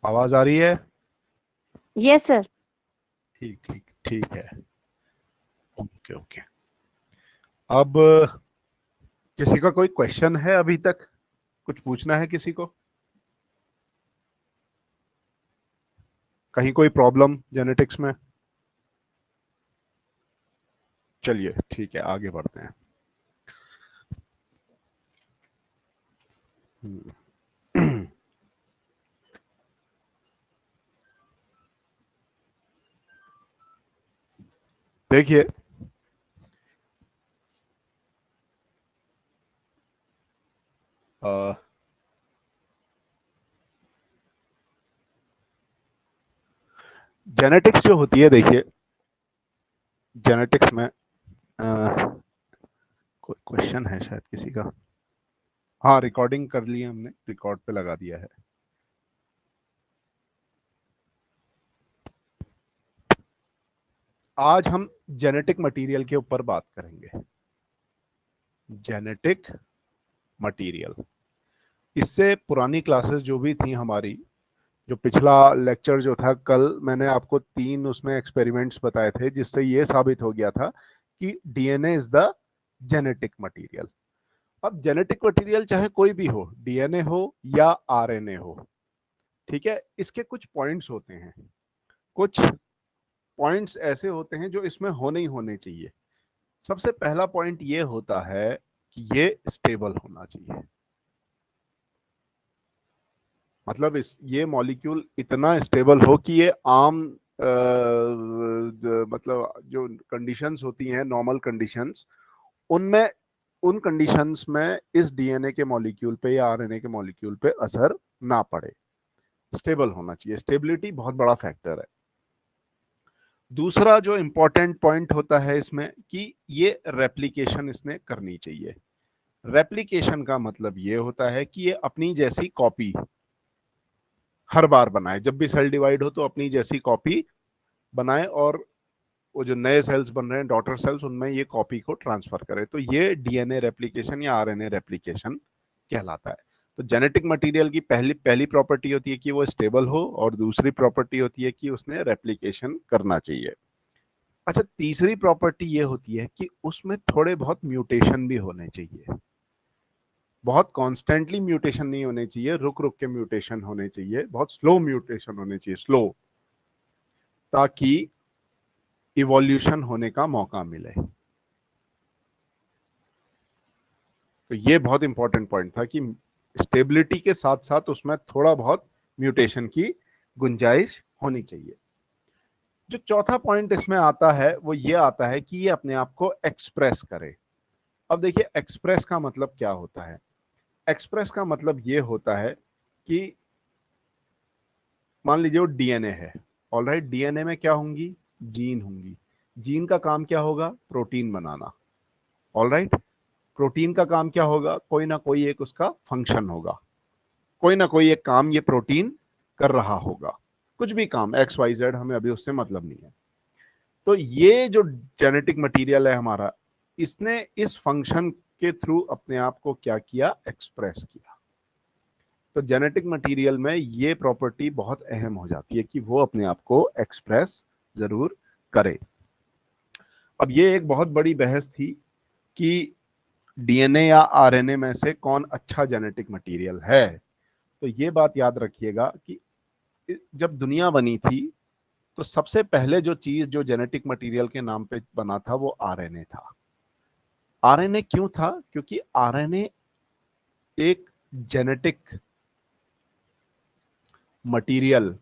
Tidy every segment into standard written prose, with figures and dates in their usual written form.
आवाज आ रही है? Yes sir. ठीक ठीक ठीक है। Okay okay. अब किसी का कोई क्वेश्चन है अभी तक? कुछ पूछना है किसी को? कहीं कोई प्रॉब्लम जेनेटिक्स में? चलिए ठीक है, आगे बढ़ते हैं। देखिए, जेनेटिक्स जो होती है, देखिए जेनेटिक्स में कोई क्वेश्चन है शायद किसी का। हाँ, रिकॉर्डिंग कर ली है हमने, रिकॉर्ड पे लगा दिया है। आज हम जेनेटिक मटेरियल के ऊपर बात करेंगे। जेनेटिक मटेरियल, इससे पुरानी क्लासेस जो भी थी हमारी, जो पिछला लेक्चर जो था कल, मैंने आपको 3 उसमें एक्सपेरिमेंट्स बताए थे जिससे ये साबित हो गया था कि DNA is the genetic material. अब जेनेटिक मटेरियल चाहे कोई भी हो, डीएनए हो या आरएनए हो, ठीक है, इसके कुछ पॉइंट्स होते हैं। कुछ पॉइंट्स ऐसे होते हैं जो इसमें होने ही होने चाहिए। सबसे पहला पॉइंट ये होता है कि ये स्टेबल होना चाहिए। मतलब इस ये मॉलिक्यूल इतना स्टेबल हो कि ये आम मतलब जो कंडीशंस होती हैं, नॉर्मल कंडीशंस, उनमें, उन कंडीशंस में इस डीएनए के मॉलिक्यूल पे या आरएनए के मॉलिक्यूल पे असर ना पड़े। स्टेबल होना चाहिए। स्टेबिलिटी बहुत बड़ा फैक्टर है। दूसरा जो इंपॉर्टेंट पॉइंट होता है इसमें कि ये रेप्लिकेशन इसने करनी चाहिए। रेप्लिकेशन का मतलब ये होता है कि ये अपनी जैसी कॉपी हर बार बनाए। जब भी सेल डिवाइड हो तो अपनी जैसी कॉपी बनाए, और वो जो नए सेल्स बन रहे हैं, डॉटर सेल्स, उनमें ये कॉपी को ट्रांसफर करे। तो ये डीएनए रेप्लिकेशन या आरएनए रेप्लिकेशन कहलाता है। तो जेनेटिक मटेरियल की पहली पहली प्रॉपर्टी होती है कि वो स्टेबल हो, और दूसरी प्रॉपर्टी होती है कि उसने रेप्लिकेशन करना चाहिए। अच्छा, तीसरी प्रॉपर्टी ये होती है कि उसमें थोड़े बहुत म्यूटेशन भी होने चाहिए। बहुत कॉन्स्टेंटली म्यूटेशन नहीं होने चाहिए, रुक रुक के म्यूटेशन होने चाहिए, बहुत स्लो म्यूटेशन होने चाहिए, स्लो, ताकि इवोल्यूशन होने का मौका मिले। तो ये बहुत इंपॉर्टेंट पॉइंट था कि स्टेबिलिटी के साथ साथ उसमें थोड़ा बहुत म्यूटेशन की गुंजाइश होनी चाहिए। जो चौथा पॉइंट इसमें आता है वो ये आता है कि ये अपने आप को एक्सप्रेस करे। अब देखिए, एक्सप्रेस का मतलब क्या होता है? एक्सप्रेस का मतलब ये होता है कि मान लीजिए वो डीएनए है। ऑलराइट, डीएनए में क्या होंगी? जीन होंगी। जीन का काम क्या होगा? प्रोटीन बनाना। ऑलराइट, प्रोटीन का काम क्या होगा? कोई ना कोई एक उसका फंक्शन होगा, कोई ना कोई एक काम ये प्रोटीन कर रहा होगा। कुछ भी काम, एक्स वाई जेड, हमें अभी उससे मतलब नहीं है। तो ये जो जेनेटिक मटेरियल है हमारा, इसने इस फंक्शन के थ्रू अपने आप को क्या किया? एक्सप्रेस किया। तो जेनेटिक मटेरियल में ये प्रॉपर्टी बहुत अहम हो जाती है कि वो अपने आप को एक्सप्रेस जरूर करे। अब ये एक बहुत बड़ी बहस थी कि डीएनए या आरएनए में से कौन अच्छा जेनेटिक मटेरियल है। तो ये बात याद रखिएगा कि जब दुनिया बनी थी तो सबसे पहले जो चीज जो जेनेटिक मटेरियल के नाम पे बना था वो आरएनए था। आरएनए क्यों था? क्योंकि आरएनए एक जेनेटिक मटेरियल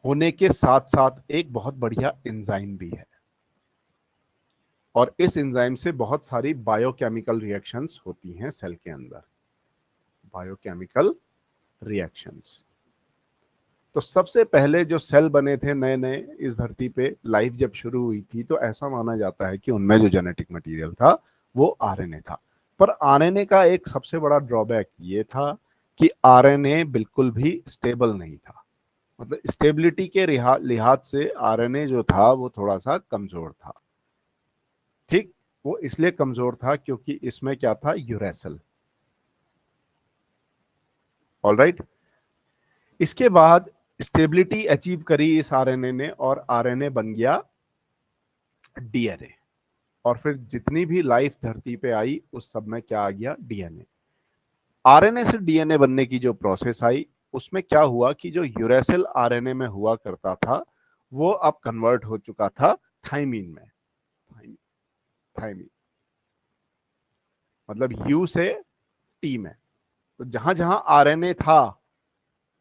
होने के साथ साथ एक बहुत बढ़िया एंजाइम भी है, और इस एंजाइम से बहुत सारी बायोकेमिकल रिएक्शंस होती हैं सेल के अंदर। Biochemical reactions. तो सबसे पहले जो सेल बने थे नए नए इस धरती पे, लाइफ जब शुरू हुई थी, तो ऐसा माना जाता है कि उनमें जो जेनेटिक मटेरियल था वो आरएनए था। पर आरएनए का एक सबसे बड़ा ड्रॉबैक ये था कि आरएनए बिल्कुल भी स्टेबल नहीं था। मतलब स्टेबिलिटी के लिहाज से आरएनए जो था वो थोड़ा सा कमजोर था। ठीक, वो इसलिए कमजोर था क्योंकि इसमें क्या था? यूरेसिल। ऑलराइट, इसके बाद स्टेबिलिटी अचीव करी इस आरएनए ने और आरएनए बन गया डीएनए। और फिर जितनी भी लाइफ धरती पे आई उस सब में क्या आ गया, डीएनए। आरएनए से डीएनए बनने की जो प्रोसेस आई उसमें क्या हुआ कि जो यूरेसिल आरएनए में हुआ करता था वो अब कन्वर्ट हो चुका था थाइमीन में। थाइमीन मतलब यू से टी में। तो जहां जहां आरएनए था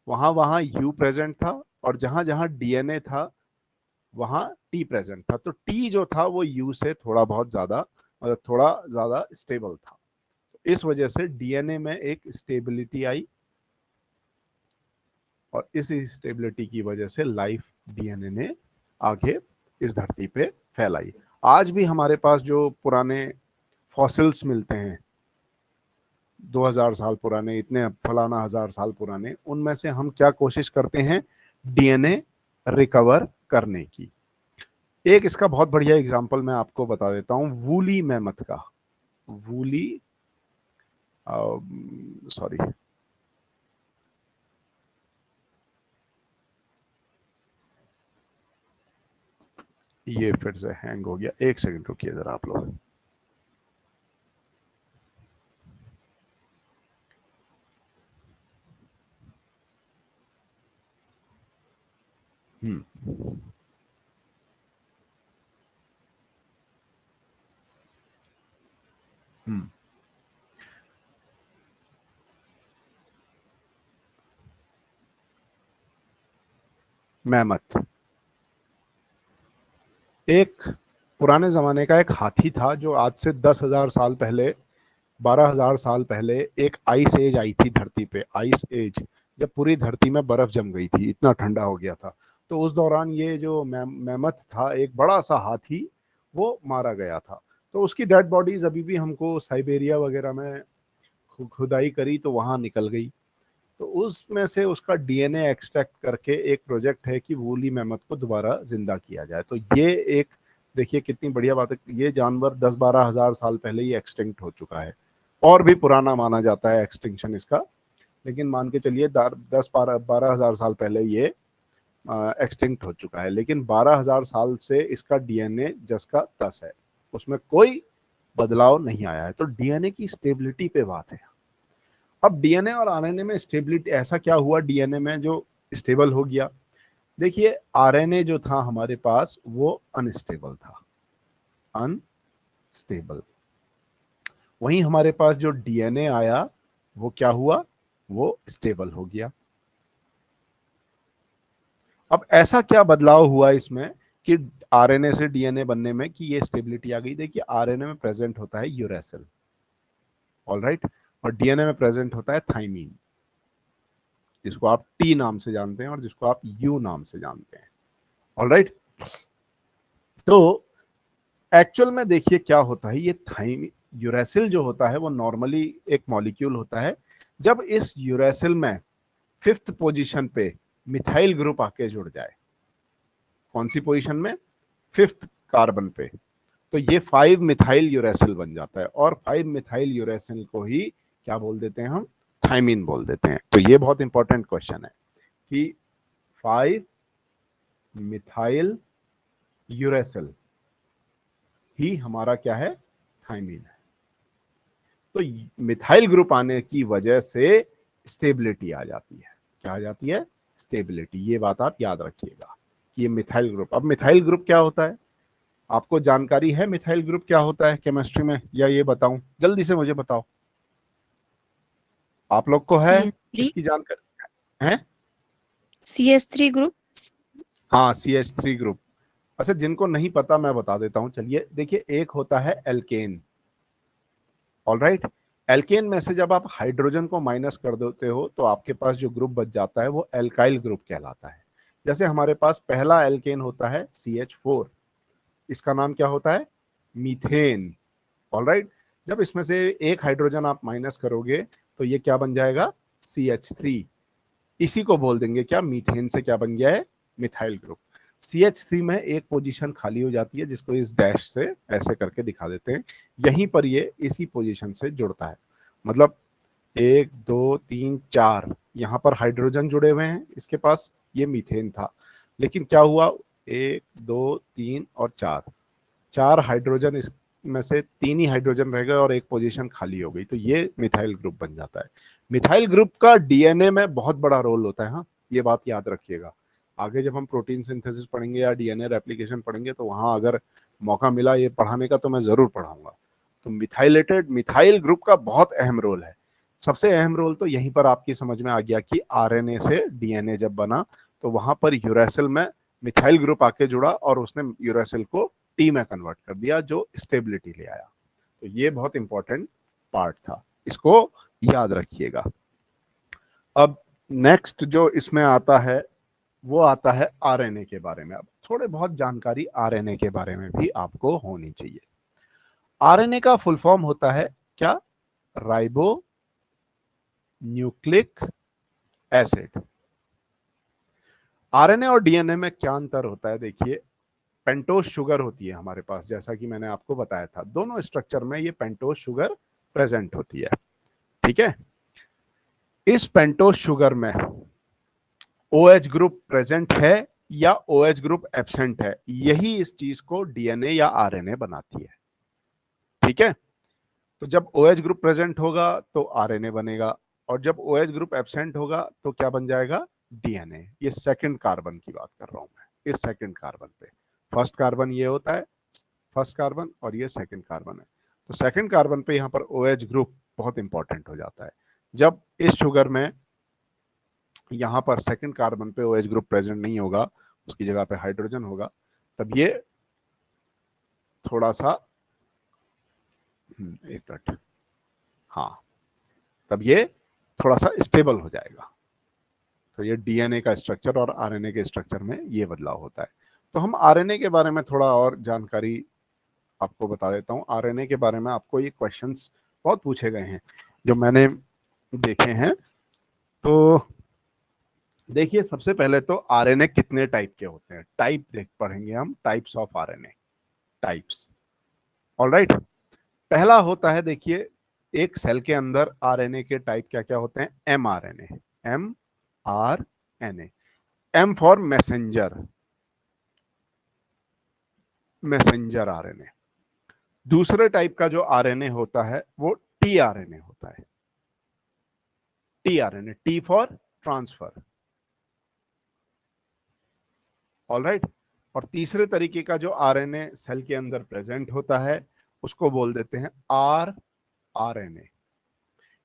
वहां वहां यू प्रेजेंट था और जहां जहां डीएनए था वहां टी प्रेजेंट था। तो टी जो था वो यू से थोड़ा बहुत ज्यादा, मतलब थोड़ा ज्यादा स्टेबल था। इस वजह से डीएनए में एक स्टेबिलिटी आई और इस स्टेबिलिटी की वजह से लाइफ डीएनए ने आगे इस धरती पे फैलाई। आज भी हमारे पास जो पुराने फॉसिल्स मिलते हैं 2000 साल पुराने, इतने फलाना हजार साल पुराने, उनमें से हम क्या कोशिश करते हैं, डीएनए रिकवर करने की। एक इसका बहुत बढ़िया एग्जांपल मैं आपको बता देता हूं, वूली मैमथ का। वूली सॉरी ये फिर से हैंग हो गया, एक सेकंड रुकिए जरा आप लोग। हम्म मैमथ एक पुराने जमाने का एक हाथी था जो आज से 10,000 साल पहले, 12,000 साल पहले एक आइस एज आई थी धरती पे। आइस एज जब पूरी धरती में बर्फ जम गई थी, इतना ठंडा हो गया था। तो उस दौरान ये जो मैमथ था, एक बड़ा सा हाथी, वो मारा गया था। तो उसकी डेड बॉडीज अभी भी हमको साइबेरिया वगैरह में खुदाई करी तो वहां निकल गई। तो उसमें से उसका डीएनए एक्सट्रैक्ट करके एक प्रोजेक्ट है कि वूली मैमथ को दोबारा जिंदा किया जाए। तो ये एक, देखिए कितनी बढ़िया बात है, ये जानवर 10-12 हजार साल पहले ही एक्सटिंक्ट हो चुका है। और भी पुराना माना जाता है एक्सटिंक्शन इसका, लेकिन मान के चलिए 10-12 हजार साल पहले ये एक्सटिंक्ट हो चुका है। लेकिन 12,000 साल से इसका डीएनए जस का तस है, उसमें कोई बदलाव नहीं आया है। तो डीएनए की स्टेबिलिटी पे बात है। अब डीएनए और आरएनए में स्टेबिलिटी, ऐसा क्या हुआ डीएनए में जो स्टेबल हो गया? देखिए आरएनए जो था हमारे पास वो अनस्टेबल था, अनस्टेबल। वहीं हमारे पास जो डीएनए आया वो क्या हुआ, वो स्टेबल हो गया। अब ऐसा क्या बदलाव हुआ इसमें कि आरएनए से डीएनए बनने में कि ये स्टेबिलिटी आ गई? देखिए आरएनए में प्रेजेंट होता है यूरेसिल, ऑलराइट, और डीएनए में प्रेजेंट होता है थाइमीन, जिसको आप टी नाम से जानते हैं और जिसको आप यू नाम से जानते हैं, ऑलराइट। तो एक्चुअल में देखिए क्या होता है, ये थाइमीन यूरेसिल जो होता है वो नॉर्मली एक मॉलिक्यूल होता है। जब इस यूरेसिल में 5th पोजीशन पे मिथाइल ग्रुप आके जुड़ जाए, कौन सी पोजीशन में, 5th कार्बन पे, तो ये 5 मिथाइल यूरेसिल बन जाता है। और 5 मिथाइल यूरेसिल को ही क्या बोल देते हैं हम, थाइमीन बोल देते हैं। तो ये बहुत इंपॉर्टेंट क्वेश्चन है कि 5 मिथाइल यूरेसिल ही हमारा क्या है, थाइमीन है। तो मिथाइल ग्रुप आने की वजह से स्टेबिलिटी आ जाती है। क्या आ जाती है, स्टेबिलिटी। ये बात आप याद रखिएगा कि ये मिथाइल ग्रुप। अब मिथाइल ग्रुप क्या होता है, आपको जानकारी है मिथाइल ग्रुप क्या होता है केमिस्ट्री में, या ये बताऊं, जल्दी से मुझे बताओ, आप लोग को है CH3 इसकी जानकारी है? CH3 group. हाँ CH3 ग्रुप। अच्छा जिनको नहीं पता मैं बता देता हूं, चलिए देखिए, एक होता है एल्केन, ऑलराइट। एल्केन में से जब आप हाइड्रोजन को माइनस कर देते हो तो आपके पास जो ग्रुप बच जाता है वो एल्काइल ग्रुप कहलाता है। जैसे हमारे पास पहला एल्केन होता है CH4, इसका नाम क्या होता है, मीथेन, ऑलराइट। जब इसमें से एक हाइड्रोजन आप माइनस करोगे तो ये क्या बन जाएगा, CH3। इसी को बोल देंगे क्या, मीथेन से क्या बन गया है, मिथाइल ग्रुप। CH3 में एक पोजीशन खाली हो जाती है जिसको इस डैश से ऐसे करके दिखा देते हैं, यहीं पर ये इसी पोजीशन से जुड़ता है। मतलब 1 2 3 4 यहाँ पर हाइड्रोजन जुड़े हुए हैं इसके पास, ये मीथेन था, लेकिन क्या हुआ, 1 2 3 और 4 हाइड्रोजन, इसमें से 3 ही हाइड्रोजन रह गए और एक पोजीशन खाली हो गई, तो ये मिथाइल ग्रुप बन जाता है। मिथाइल ग्रुप का डीएनए में बहुत बड़ा रोल होता है, हाँ ये बात याद रखिएगा। आगे जब हम प्रोटीन सिंथेसिस पढ़ेंगे या डीएनए रेप्लिकेशन पढ़ेंगे तो वहां अगर मौका मिला ये पढ़ाने का तो मैं जरूर पढ़ाऊंगा। तो मिथाइलेटेड मिथाइल ग्रुप का बहुत अहम रोल है। सबसे अहम रोल तो यहीं पर आपकी समझ में आ गया कि आरएनए से डीएनए जब बना तो वहां पर यूरेसिल में मिथाइल ग्रुप आके जुड़ा और उसने यूरेसिल को टी में कन्वर्ट कर दिया, जो स्टेबिलिटी ले आया। तो ये बहुत इंपॉर्टेंट पार्ट था, इसको याद रखिएगा। अब नेक्स्ट जो इसमें आता है वो आता है आरएनए के बारे में। अब थोड़े बहुत जानकारी आरएनए के बारे में भी आपको होनी चाहिए। आरएनए का फुल फॉर्म होता है क्या, राइबो न्यूक्लिक एसिड। आरएनए और डीएनए में क्या अंतर होता है, देखिए पेंटोज शुगर होती है हमारे पास, जैसा कि मैंने आपको बताया था, दोनों स्ट्रक्चर में ये पेंटोज शुगर प्रेजेंट होती है, ठीक है। इस पेंटोज शुगर में OH ग्रुप प्रेजेंट है या OH ग्रुप एब्सेंट है, यही इस चीज को डीएनए या आरएनए बनाती है, ठीक है। तो जब OH ग्रुप प्रेजेंट होगा तो आरएनए बनेगा, और जब OH ग्रुप एब्सेंट होगा तो क्या बन जाएगा, डीएनए। ये सेकंड कार्बन की बात कर रहा हूं मैं, इस सेकंड कार्बन पे। फर्स्ट कार्बन ये होता है, फर्स्ट कार्बन, और ये सेकंड कार्बन है। तो सेकंड कार्बन पे यहाँ पर OH ग्रुप बहुत इंपॉर्टेंट हो जाता है। जब इस शुगर में यहाँ पर सेकंड कार्बन पे OH ग्रुप प्रेजेंट नहीं होगा, उसकी जगह पे हाइड्रोजन होगा, तब ये थोड़ा सा एक मिनट, हाँ, तब ये थोड़ा सा स्टेबल हो जाएगा। तो ये डीएनए का स्ट्रक्चर और आरएनए के स्ट्रक्चर में ये बदलाव होता है। तो हम आरएनए के बारे में थोड़ा और जानकारी आपको बता देता हूँ। आरएनए के बारे में आपको ये क्वेश्चंस बहुत पूछे गए हैं जो मैंने देखे हैं। तो देखिए सबसे पहले तो आरएनए कितने टाइप के होते हैं, टाइप देख पढ़ेंगे हम, types of RNA, types. Alright, पहला होता है, देखिए एक सेल के अंदर आरएनए के टाइप क्या क्या होते हैं, mRNA, mRNA, M for messenger, messenger RNA. दूसरे टाइप का जो आरएनए होता है वो टीआरएनए होता है, tRNA, T for transfer. Alright, और तीसरे तरीके का जो आरएनए सेल के अंदर प्रेजेंट होता है उसको बोल देते हैं आरएनए।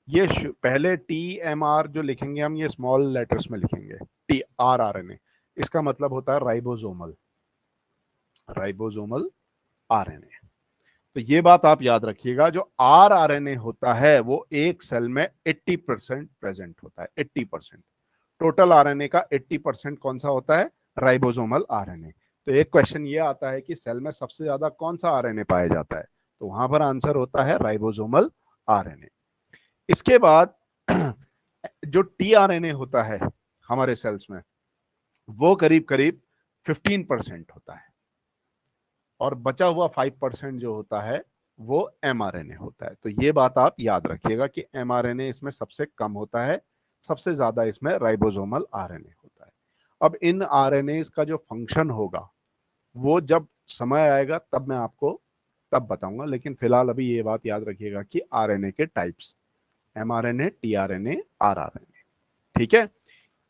ये पहले टीएमआर जो लिखेंगे हम, ये स्मॉल लेटर्स में लिखेंगे, टीआरएनए, इसका मतलब होता है राइबोसोमल, राइबोसोमल आरएनए। तो ये बात आप याद रखिएगा, जो आरएनए होता है वो एक सेल में 80% प्रेजेंट होता है, 80%। टोटल आरएनए का 80% कौन सा होता है, राइबोसोमल आरएनए। तो एक क्वेश्चन ये आता है कि सेल में सबसे ज्यादा कौन सा आरएनए पाया जाता है, तो वहां पर आंसर होता है राइबोसोमल आरएनए। इसके बाद जो टीआरएनए होता है हमारे सेल्स में, वो करीब करीब 15% होता है, और बचा हुआ 5% जो होता है वो एमआरएनए होता है। तो ये बात आप याद रखिएगा कि एमआरएनए इसमें सबसे कम होता है, सबसे ज्यादा इसमें राइबोसोमल आरएनए होता है। अब इन आरएनए का जो फंक्शन होगा वो जब समय आएगा तब मैं आपको तब बताऊंगा, लेकिन फिलहाल अभी ये बात याद रखिएगा कि आरएनए के टाइप्स, एमआरएनए, टीआरएनए, आरआरएनए, ठीक है।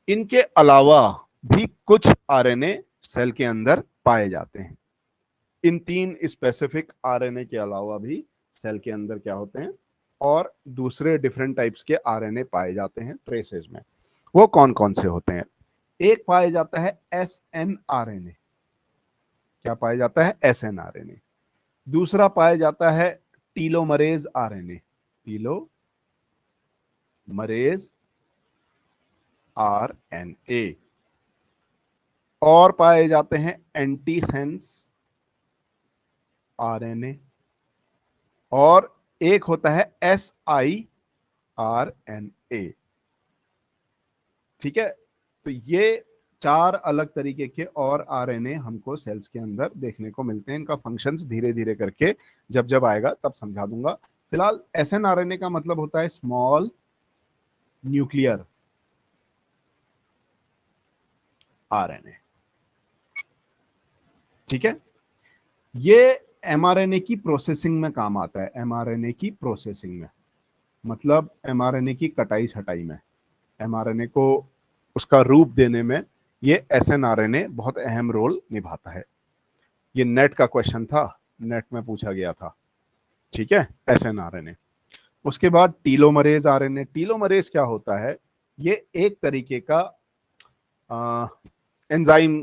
इनके अलावा भी कुछ आरएनए सेल के अंदर पाए जाते हैं। इन 3 स्पेसिफिक आरएनए के अलावा भी सेल के अंदर क्या होते हैं, और दूसरे डिफरेंट टाइप्स के आरएनए पाए जाते हैं ट्रेसेस में। वो कौन कौन से होते हैं, एक पाया जाता है एसएनआरएनए, क्या पाया जाता है, एसएनआरएनए। दूसरा पाया जाता है टीलोमरेज आरएनए, टीलोमरेज आरएनए। और पाए जाते हैं एंटीसेंस आरएनए, और एक होता है SIRNA, ठीक है। तो ये 4 अलग तरीके के और आरएनए हमको सेल्स के अंदर देखने को मिलते हैं। इनका फंक्शंस धीरे धीरे करके जब जब आएगा तब समझा दूंगा। फिलहाल एसएनआरएनए का मतलब होता है स्मॉल न्यूक्लियर आरएनए। ठीक है, ये एमआरएनए की प्रोसेसिंग में काम आता है। एमआरएनए की प्रोसेसिंग में मतलब एमआरएनए की कटाई छटाई में, एमआरएनए को उसका रूप देने में ये एसएनआरएनए बहुत अहम रोल निभाता है। ये नेट का क्वेश्चन था, नेट में पूछा गया था। ठीक है, एसएनआरएनए। उसके बाद टीलोमरेज आरएनए। टीलोमरेज क्या होता है? ये एक तरीके का एंजाइम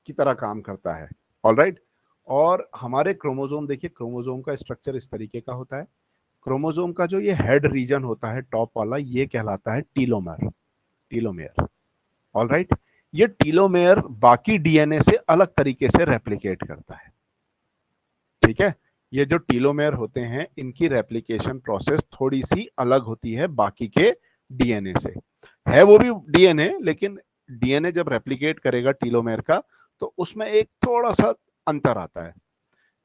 की तरह काम करता है। ऑलराइट। और हमारे क्रोमोसोम, देखिए क्रोमोसोम का स्ट्रक्चर इस तरीके का होता है। क्रोमोसोम का जो ये हेड रीजन होता है टॉप वाला, ये कहलाता है टीलोमर। टीलोमेयर। ऑलराइट। ये टीलोमेयर बाकी डीएनए से अलग तरीके से रेप्लिकेट करता है। ठीक है, ये जो टीलोमेयर होते हैं इनकी रेप्लिकेशन प्रोसेस थोड़ी सी अलग होती है बाकी के डीएनए से। है वो भी डीएनए, लेकिन डीएनए जब रेप्लिकेट करेगा टीलोमेयर का तो उसमें एक थोड़ा सा अंतर आता है।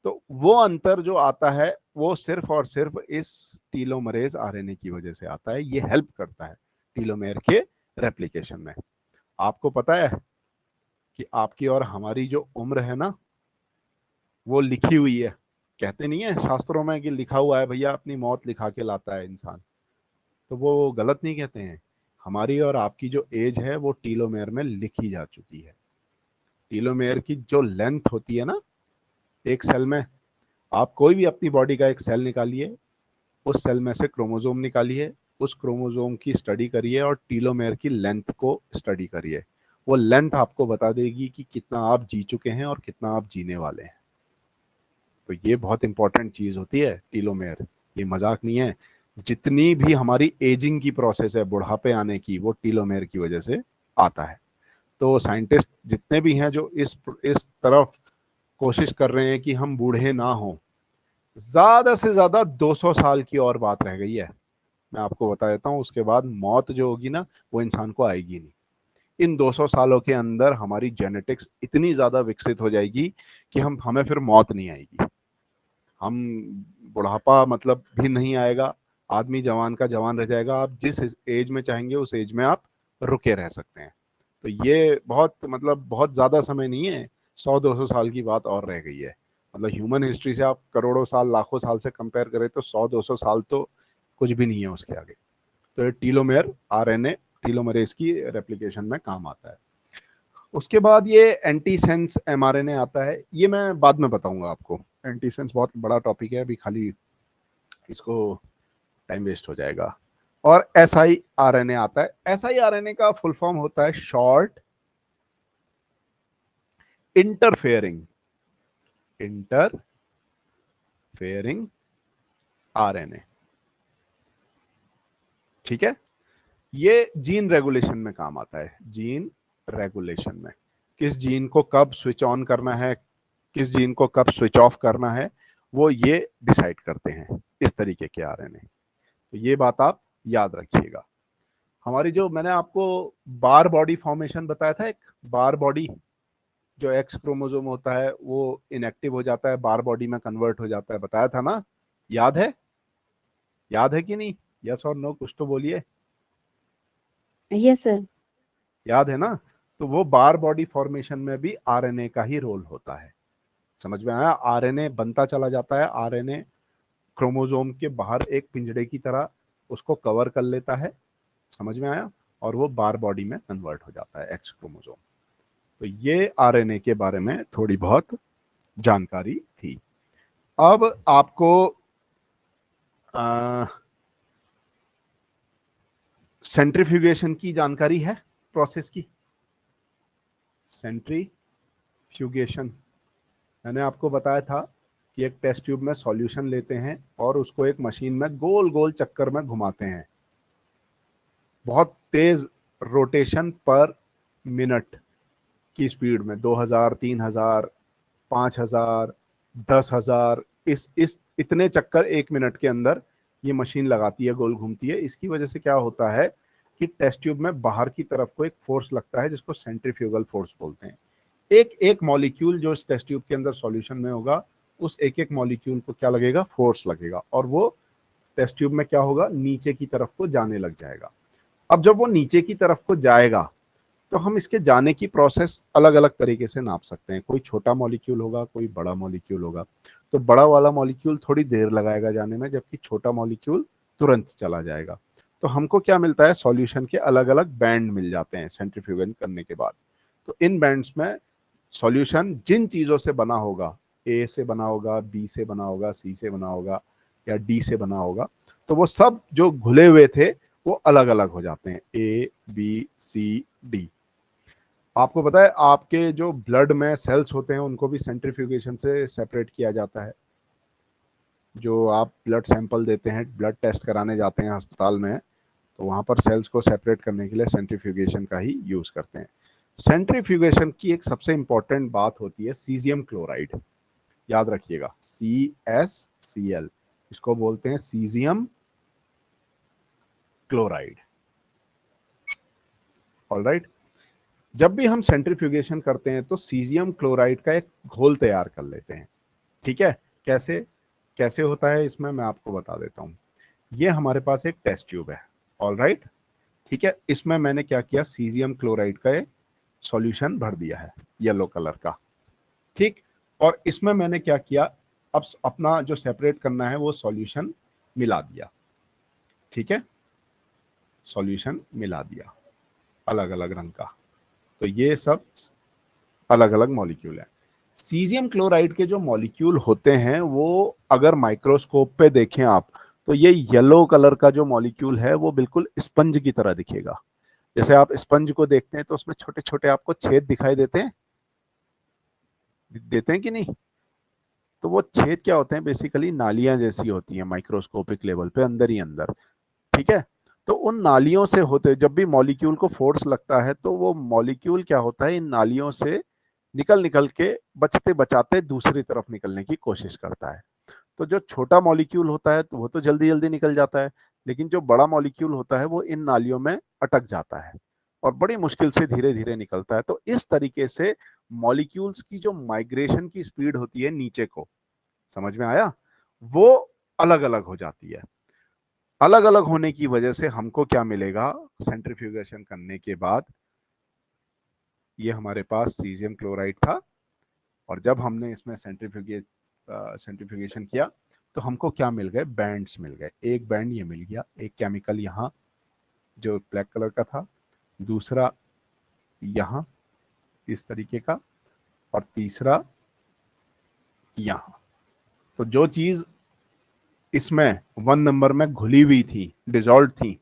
तो वो अंतर जो आता है वो सिर्फ और सिर्फ इस टीलोमरेज आरएनए की वजह से आता है। ये हेल्प करता है टीलोमेयर के रेप्लिकेशन में। आपको पता है कि आपकी और हमारी जो उम्र है ना, वो लिखी हुई है। कहते नहीं है शास्त्रों में कि लिखा हुआ है भैया, अपनी मौत लिखा के लाता है इंसान। तो वो गलत नहीं कहते हैं। हमारी और आपकी जो एज है वो टीलोमेयर में लिखी जा चुकी है। टीलोमेयर की जो लेंथ होती है ना एक सेल में, आप कोई भी अपनी बॉडी का एक सेल निकालिए, उस सेल में से क्रोमोसोम निकालिए, उस क्रोमोसोम की स्टडी करिए और टीलोमेयर की लेंथ को स्टडी करिए। वो लेंथ आपको बता देगी कि कितना आप जी चुके हैं और कितना आप जीने वाले हैं। तो ये बहुत इंपॉर्टेंट चीज होती है टीलोमेयर, ये मजाक नहीं है। जितनी भी हमारी एजिंग की प्रोसेस है, बुढ़ापे आने की, वो टीलोमेयर की वजह से आता है। तो साइंटिस्ट जितने भी हैं जो इस तरफ कोशिश कर रहे हैं कि हम बूढ़े ना हो, ज्यादा से ज्यादा 200 साल की और बात रह गई है। मैं आपको बता देता हूँ, उसके बाद मौत जो होगी ना वो इंसान को आएगी नहीं। इन 200 सालों के अंदर हमारी जेनेटिक्स इतनी ज्यादा विकसित हो जाएगी कि हमें फिर मौत नहीं आएगी। हम बुढ़ापा मतलब भी नहीं आएगा। आदमी जवान का जवान रह जाएगा। आप जिस एज में चाहेंगे उस एज में आप रुके रह सकते हैं। तो ये बहुत मतलब बहुत ज्यादा समय नहीं है। 100-200 साल की बात और रह गई है। मतलब ह्यूमन हिस्ट्री से आप करोड़ों साल लाखों साल से कंपेयर करें तो 100-200 साल तो कुछ भी नहीं है उसके आगे। तो ये टीलोमेयर आरएनए टीलोमरेज की रेप्लिकेशन में काम आता है। उसके बाद ये एंटीसेंस एमआरएनए आता है। ये मैं बाद में बताऊंगा आपको। एंटीसेंस बहुत बड़ा टॉपिक है, अभी खाली इसको टाइम वेस्ट हो जाएगा। और एसआईआरएनए आता है। एसआईआरएनए का फुल फॉर्म होता है शॉर्ट इंटरफेयरिंग आरएनए। ठीक है, ये जीन रेगुलेशन में काम आता है। जीन रेगुलेशन में किस जीन को कब स्विच ऑन करना है, किस जीन को कब स्विच ऑफ करना है, वो ये डिसाइड करते हैं इस तरीके के आरएनए। तो ये बात आप याद रखिएगा। हमारी जो मैंने आपको बार बॉडी फॉर्मेशन बताया था, एक बार बॉडी, जो एक्स क्रोमोसोम होता है वो इनएक्टिव हो जाता है, बार बॉडी में कन्वर्ट हो जाता है, बताया था ना? याद है? याद है कि नहीं? यस और नो कुछ तो बोलिए। Yes sir. याद है ना? तो वो बार बॉडी फॉर्मेशन में भी आरएनए का ही रोल होता है। समझ में आया? आरएनए बनता चला जाता है। आरएनए क्रोमोसोम के बाहर एक पिंजड़े की तरह उसको कवर कर लेता है। समझ में आया? और वो बार बॉडी में कन्वर्ट हो जाता है एक्स क्रोमोसोम। तो ये आरएनए के बारे में थोड़ी बहुत जानकारी थी। अब आपको सेंट्रीफ्यूगेशन की जानकारी है, प्रोसेस की। सेंट्रीफ्यूगेशन मैंने आपको बताया था कि एक टेस्ट ट्यूब में सॉल्यूशन लेते हैं और उसको एक मशीन में गोल गोल चक्कर में घुमाते हैं। बहुत तेज रोटेशन पर मिनट की स्पीड में 2000, 3000, 5000, 10,000, इस इतने चक्कर एक मिनट के अंदर ये मशीन लगाती है, गोल घूमती है। इसकी वजह से क्या होता है कि टेस्ट ट्यूब में बाहर की तरफ को एक फोर्स लगता है जिसको सेंट्रीफ्यूगल फोर्स बोलते हैं। एक एक मॉलिक्यूल जो इस टेस्ट ट्यूब के अंदर सॉल्यूशन में होगा, उस एक एक मॉलिक्यूल को क्या लगेगा? फोर्स लगेगा, और वो टेस्ट ट्यूब में क्या होगा? नीचे की तरफ को जाने लग जाएगा। अब जब वो नीचे की तरफ को जाएगा तो हम इसके जाने की प्रोसेस अलग अलग तरीके से नाप सकते हैं। कोई छोटा मॉलिक्यूल होगा, कोई बड़ा मॉलिक्यूल होगा। तो बड़ा वाला मॉलिक्यूल थोड़ी देर लगाएगा जाने में, जबकि छोटा मॉलिक्यूल तुरंत चला जाएगा। तो हमको क्या मिलता है, सॉल्यूशन के अलग अलग बैंड मिल जाते हैं सेंट्रीफ्यूगन करने के बाद। तो इन बैंड्स में सॉल्यूशन जिन चीजों से बना होगा, ए से बना होगा, बी से बना होगा, सी से बना होगा या डी से बना होगा, तो वो सब जो घुले हुए थे वो अलग अलग हो जाते हैं, ए बी सी डी। आपको पता है आपके जो ब्लड में सेल्स होते हैं उनको भी सेंट्रीफ्यूगेशन से सेपरेट किया जाता है। जो आप ब्लड सैंपल देते हैं, ब्लड टेस्ट कराने जाते हैं अस्पताल में, तो वहां पर सेल्स को सेपरेट करने के लिए सेंट्रीफ्यूगेशन का ही यूज करते हैं। सेंट्रीफ्यूगेशन की एक सबसे इंपॉर्टेंट बात होती है सीजियम क्लोराइड। याद रखिएगा, CsCl, इसको बोलते हैं सीजियम क्लोराइड। ऑलराइट, जब भी हम सेंट्रीफ्यूगेशन करते हैं तो सीजियम क्लोराइड का एक घोल तैयार कर लेते हैं। ठीक है, कैसे कैसे होता है इसमें मैं आपको बता देता हूं। ये हमारे पास एक टेस्ट ट्यूब है। ऑलराइट, ठीक है, इसमें मैंने क्या किया, सीजियम क्लोराइड का एक सॉल्यूशन भर दिया है येलो कलर का। ठीक, और इसमें मैंने क्या किया, अब अपना जो सेपरेट करना है वो सॉल्यूशन मिला दिया। ठीक है, सॉल्यूशन मिला दिया अलग अलग रंग का। तो ये सब अलग अलग मॉलिक्यूल है। सीजियम क्लोराइड के जो मॉलिक्यूल होते हैं वो अगर माइक्रोस्कोप पे देखें आप, तो ये येलो कलर का जो मॉलिक्यूल है वो बिल्कुल स्पंज की तरह दिखेगा। जैसे आप स्पंज को देखते हैं तो उसमें छोटे छोटे आपको छेद दिखाई देते हैं कि नहीं? तो वो छेद क्या होते हैं, बेसिकली नालियां जैसी होती हैं माइक्रोस्कोपिक लेवल पे, अंदर ही अंदर। ठीक है, तो उन नालियों से होते, जब भी मॉलिक्यूल को फोर्स लगता है तो वो मॉलिक्यूल क्या होता है, इन नालियों से निकल निकल के बचते बचाते दूसरी तरफ निकलने की कोशिश करता है। तो जो छोटा मॉलिक्यूल होता है तो वो तो जल्दी जल्दी निकल जाता है, लेकिन जो बड़ा मॉलिक्यूल होता है वो इन नालियों में अटक जाता है और बड़ी मुश्किल से धीरे धीरे निकलता है। तो इस तरीके से मॉलिक्यूल्स की जो माइग्रेशन की स्पीड होती है नीचे को, समझ में आया, वो अलग अलग हो जाती है। अलग अलग होने की वजह से हमको क्या मिलेगा, सेंट्रीफ्यूगेशन करने के बाद ये हमारे पास सीजियम क्लोराइड था, और जब हमने इसमें सेंट्रीफ्यूगेशन किया तो हमको क्या मिल गए, बैंड्स मिल गए। एक बैंड ये मिल गया, एक केमिकल यहाँ जो ब्लैक कलर का था, दूसरा यहाँ इस तरीके का, और तीसरा यहाँ। तो जो चीज इसमें 1 नंबर में घुली हुई थी, डिजॉल्व थी,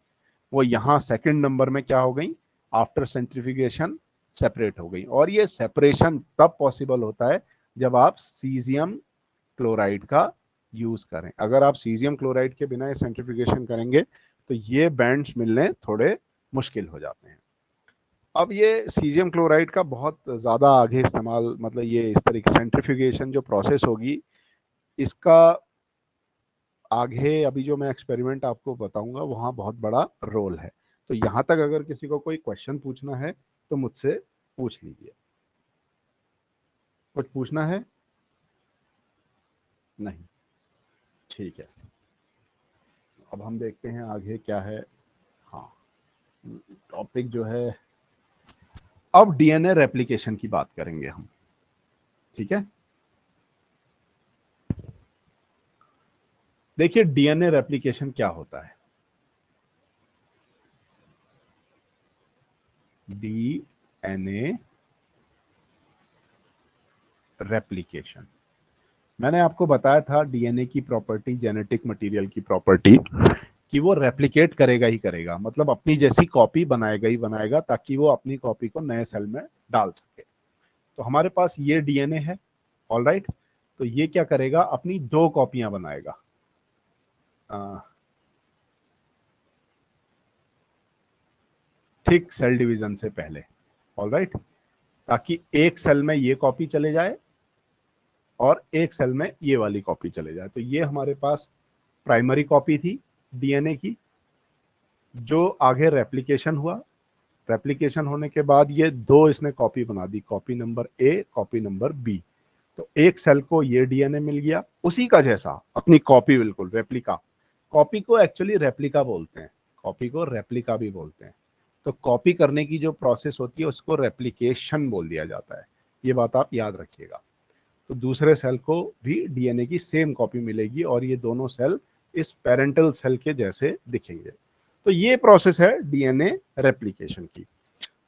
वो यहाँ सेकंड नंबर में क्या हो गई, आफ्टर सेंट्रीफ्यूगेशन सेपरेट हो गई। और ये सेपरेशन तब पॉसिबल होता है जब आप सीजियम क्लोराइड का यूज करें। अगर आप सीजियम क्लोराइड के बिना सेंट्रीफ्यूगेशन करेंगे तो ये बैंड्स मिलने थोड़े मुश्किल हो जाते हैं। अब ये सीजियम क्लोराइड का बहुत ज़्यादा आगे इस्तेमाल, मतलब ये इस तरीके सेंट्रीफ्यूगेशन जो प्रोसेस होगी इसका आगे अभी जो मैं एक्सपेरिमेंट आपको बताऊंगा वहाँ बहुत बड़ा रोल है। तो यहाँ तक अगर किसी को कोई क्वेश्चन पूछना है तो मुझसे पूछ लीजिए। कुछ पूछना है? नहीं, ठीक है। अब हम देखते हैं आगे क्या है। हाँ, टॉपिक जो है, अब डीएनए रेप्लिकेशन की बात करेंगे हम। ठीक है, देखिए डीएनए रेप्लिकेशन क्या होता है। डीएनए रेप्लिकेशन, मैंने आपको बताया था डीएनए की प्रॉपर्टी, जेनेटिक मटेरियल की प्रॉपर्टी, कि वो रेप्लिकेट करेगा ही करेगा, मतलब अपनी जैसी कॉपी बनाएगा ही बनाएगा, ताकि वो अपनी कॉपी को नए सेल में डाल सके। तो हमारे पास ये डीएनए है, ऑलराइट, तो ये क्या करेगा, अपनी 2 कॉपियां बनाएगा। ठीक सेल डिवीजन से पहले, ऑलराइट, ताकि एक सेल में ये कॉपी चले जाए और एक सेल में ये वाली कॉपी चले जाए। तो ये हमारे पास प्राइमरी कॉपी थी डीएनए की, जो आगे रेप्लिकेशन हुआ। रेप्लिकेशन होने के बाद ये 2 इसने कॉपी बना दी, copy number A, copy number B. तो एक सेल को ये डीएनए मिल गया उसी का जैसा, अपनी कॉपी, बिल्कुल रेप्लिका। कॉपी को एक्चुअली रेप्लिका बोलते हैं, कॉपी को रेप्लिका भी बोलते हैं। तो कॉपी करने की जो प्रोसेस होती है उसको रेप्लिकेशन बोल दिया जाता है। ये बात आप याद रखिएगा। तो दूसरे सेल को भी डीएनए की सेम कॉपी मिलेगी और ये दोनों सेल इस पेरेंटल सेल के जैसे दिखेंगे। तो ये प्रोसेस है डीएनए रेप्लिकेशन की।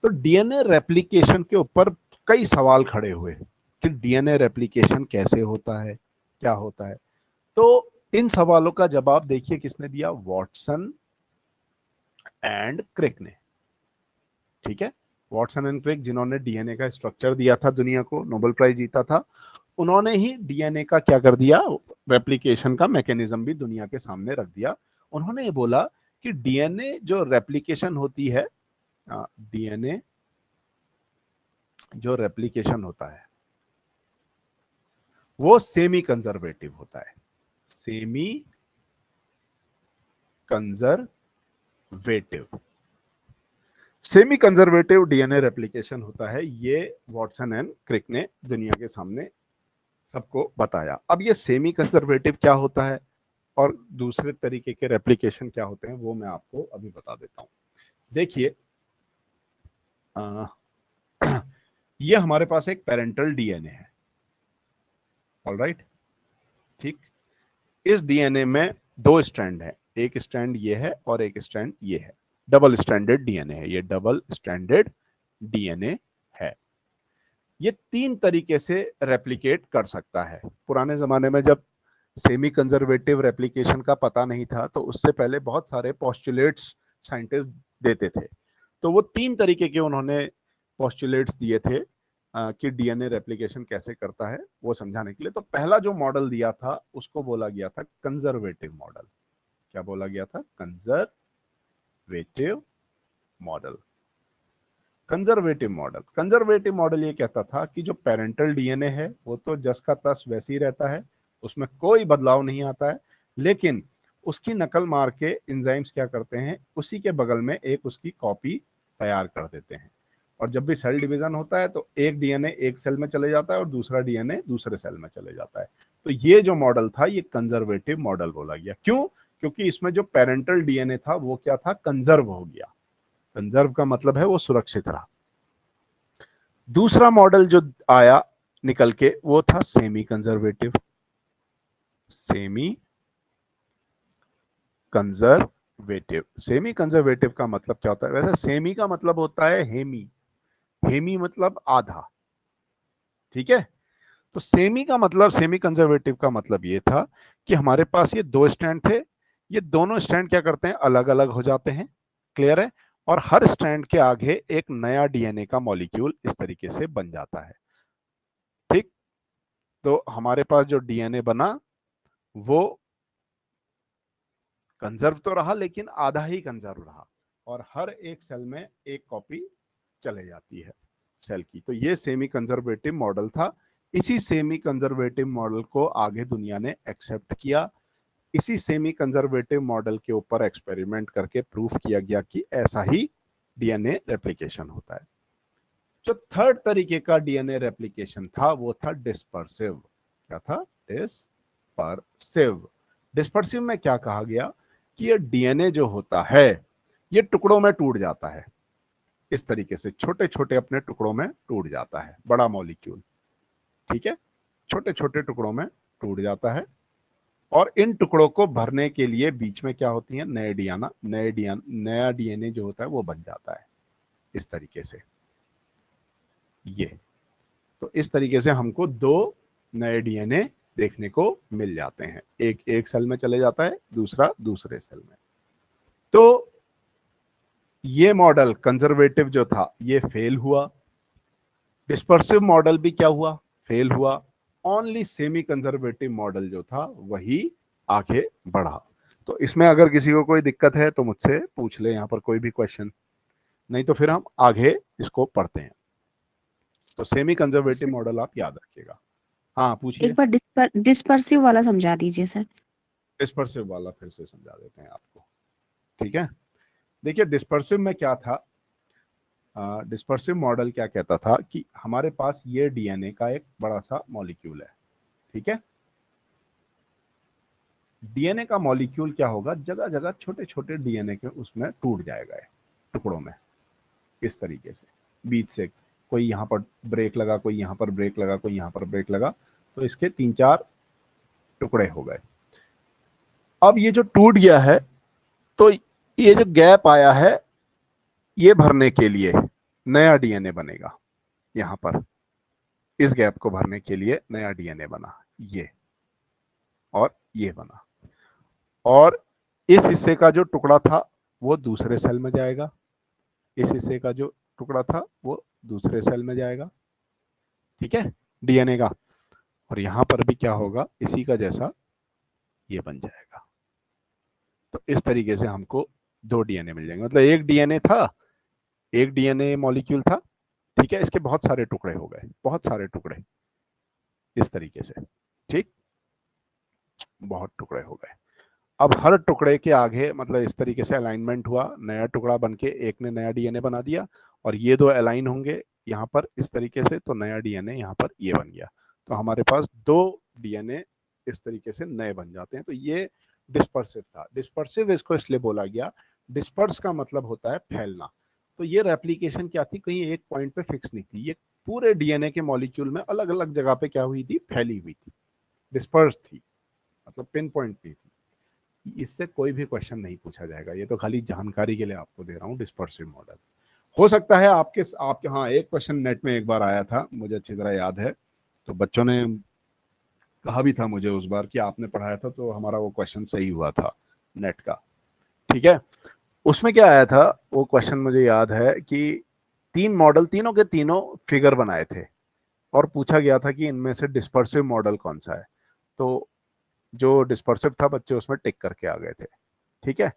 तो डीएनए रेप्लिकेशन के ऊपर कई सवाल खड़े हुए कि डीएनए रेप्लिकेशन कैसे होता है, क्या होता है। तो इन सवालों का जवाब देखिए किसने दिया, वॉटसन एंड क्रिक ने। ठीक है, वॉटसन एंड क्रिक जिन्होंने डीएनए का स्ट्रक्चर दिया था, दुनिया को नोबेल प्राइज जीता था, उन्होंने ही डीएनए का क्या कर दिया, रेप्लिकेशन का मैकेनिज्म भी दुनिया के सामने रख दिया। उन्होंने ये बोला कि डीएनए जो रेप्लिकेशन होती है, डीएनए जो रेप्लिकेशन होता है वो सेमी कंजर्वेटिव होता है। Semi conservative, semi conservative DNA replication होता है। ये वॉटसन एंड क्रिक ने दुनिया के सामने सबको बताया। अब ये सेमी कंजर्वेटिव क्या होता है और दूसरे तरीके के रेप्लिकेशन क्या होते हैं वो मैं आपको अभी बता देता हूं। देखिए, ये हमारे पास एक पेरेंटल डीएनए है, ऑलराइट, ठीक। इस डीएनए में दो स्ट्रैंड है, एक स्ट्रैंड ये है और एक स्ट्रैंड ये है। डबल स्ट्रैंडेड डीएनए है, ये डबल स्ट्रैंडेड डीएनए है। ये तीन तरीके से रेप्लिकेट कर सकता है। पुराने जमाने में जब सेमी कंजर्वेटिव रेप्लिकेशन का पता नहीं था तो उससे पहले बहुत सारे पोस्टुलेट्स साइंटिस्ट देते थे। तो वो तीन तरीके के उन्होंने पोस्टुलेट्स दिए थे कि डीएनए रेप्लिकेशन कैसे करता है वो समझाने के लिए। तो पहला जो मॉडल दिया था उसको बोला गया था कंजर्वेटिव मॉडल। क्या बोला गया था, conservative model. Conservative model, conservative model ये कहता था कि जो पेरेंटल डीएनए है वो तो जस का तस वैसे ही रहता है, उसमें कोई बदलाव नहीं आता है, लेकिन उसकी नकल मार के एंजाइम्स क्या करते हैं, उसी के बगल में एक उसकी कॉपी तैयार कर देते हैं। और जब भी सेल डिवीजन होता है तो एक डीएनए एक सेल में चले जाता है और दूसरा डीएनए दूसरे सेल में चले जाता है। तो ये जो मॉडल था ये कंजर्वेटिव मॉडल बोला गया। क्यों? क्योंकि इसमें जो पेरेंटल डीएनए था वो क्या था, कंजर्व हो गया। कंजर्व का मतलब है वो सुरक्षित रहा। दूसरा मॉडल जो आया निकल के वो था semi conservative. Semi conservative, semi conservative का मतलब क्या होता है, वैसे सेमी का मतलब होता है हेमी, हेमी मतलब आधा, ठीक है। तो सेमी का मतलब, सेमी कंजर्वेटिव का मतलब ये था कि हमारे पास ये दो स्ट्रैंड थे, ये दोनों स्ट्रैंड क्या करते हैं, अलग अलग हो जाते हैं, क्लियर है। और हर स्ट्रैंड के आगे एक नया डीएनए का मॉलिक्यूल इस तरीके से बन जाता है, ठीक। तो हमारे पास जो डीएनए बना वो कंजर्व तो रहा लेकिन आधा ही कंजर्व रहा, और हर एक सेल में एक कॉपी चले जाती है सेल की। तो ये सेमी कंजर्वेटिव मॉडल था। इसी सेमी कंजर्वेटिव मॉडल को आगे दुनिया ने एक्सेप्ट किया। इसी सेमी कंजर्वेटिव मॉडल के ऊपर एक्सपेरिमेंट करके प्रूफ किया गया कि ऐसा ही डीएनए रेप्लिकेशन होता है। जो थर्ड तरीके का डीएनए रेप्लिकेशन था वो था डिस्पर्सिव। क्या था, डिस्पर्सिव। डिस्पर्सिव में क्या कहा गया कि ये डीएनए जो होता है ये टुकड़ों में टूट जाता है, इस तरीके से छोटे छोटे अपने टुकड़ों में टूट जाता है, बड़ा मॉलिक्यूल, ठीक है, छोटे छोटे टुकड़ों में टूट जाता है। और इन टुकड़ों को भरने के लिए बीच में क्या होती है, नया डीएनए जो होता है वो बन जाता है इस तरीके से। ये तो इस तरीके से हमको दो नए डीएनए देखने को मिल जाते हैं, एक एक सेल में चले जाता है, दूसरा दूसरे सेल में। तो ये मॉडल कंजर्वेटिव जो था ये फेल हुआ, डिस्पर्सिव मॉडल भी क्या हुआ, फेल हुआ। ओनली सेमी कंजर्वेटिव मॉडल जो था वही आगे बढ़ा। तो इसमें अगर किसी को कोई दिक्कत है तो मुझसे पूछ ले, यहाँ पर कोई भी क्वेश्चन, नहीं तो फिर हम आगे इसको पढ़ते हैं। तो सेमी कंजर्वेटिव सर, मॉडल आप याद रखिएगा। हाँ पूछिए। एक बार डिस्पर्सिव वाला समझा दीजिए सर। डिस्पर्सिव वाला फिर से समझा देते हैं आपको, ठीक है। देखिए डिस्पर्सिव में क्या था, डिस्पर्सिव मॉडल क्या कहता था कि हमारे पास ये डीएनए का एक बड़ा सा मॉलिक्यूल है, ठीक है। डीएनए का मॉलिक्यूल क्या होगा, जगह जगह छोटे छोटे डीएनए के उसमें टूट जाएगा टुकड़ों में, इस तरीके से बीच से, कोई यहाँ पर ब्रेक लगा, कोई यहाँ पर ब्रेक लगा, कोई यहाँ पर ब्रेक लगा, तो इसके 3-4 टुकड़े हो गए। अब ये जो टूट गया है, तो ये जो गैप आया है, ये भरने के लिए नया डीएनए बनेगा। यहां पर इस गैप को भरने के लिए नया डीएनए बना, ये और ये बना, और इस हिस्से का जो टुकड़ा था वो दूसरे सेल में जाएगा, इस हिस्से का जो टुकड़ा था वो दूसरे सेल में जाएगा, ठीक है, डीएनए का। और यहां पर भी क्या होगा, इसी का जैसा ये बन जाएगा। तो इस तरीके से हमको 2 डीएनए मिल जाएंगे। मतलब एक डीएनए था, एक डीएनए मॉलिक्यूल था, ठीक है, इसके बहुत सारे टुकड़े हो गए, बहुत सारे टुकड़े इस तरीके से, ठीक, बहुत टुकड़े हो गए। अब हर टुकड़े के आगे मतलब इस तरीके से अलाइनमेंट हुआ, नया टुकड़ा बनके एक ने नया डीएनए बना दिया, और ये 2 अलाइन होंगे यहाँ पर इस तरीके से, तो नया डीएनए यहाँ पर ये बन गया। तो हमारे पास 2 डीएनए इस तरीके से नए बन जाते हैं। तो ये डिस्पर्सिव था। डिस्पर्सिव इसको इसलिए बोला गया, डिस्पर्स का मतलब होता है फैलना। तो ये रेप्लीकेशन क्या थी, कहीं एक पॉइंट पे फिक्स नहीं थी, ये पूरे डीएनए के मॉलिक्यूल में अलग अलग जगह पे क्या हुई थी, फैली हुई थी, डिस्पर्स थी, मतलब पिन पॉइंट नहीं थी। इससे कोई भी क्वेश्चन नहीं पूछा जाएगा, ये तो खाली जानकारी के लिए आपको दे रहा हूँ। डिस्पर्सिव मॉडल हो सकता है आपके हाँ, एक क्वेश्चन नेट में एक बार आया था, मुझे अच्छी तरह याद है, तो बच्चों ने कहा भी था मुझे उस बार कि आपने पढ़ाया था, तो हमारा वो क्वेश्चन सही हुआ था नेट का, ठीक है। उसमें क्या आया था, वो क्वेश्चन मुझे याद है कि 3 मॉडल, तीनों के तीनों फिगर बनाए थे, और पूछा गया था कि इनमें से डिस्पर्सिव मॉडल कौन सा है। तो जो डिस्पर्सिव था, बच्चे उसमें टिक करके आ गए थे, ठीक है।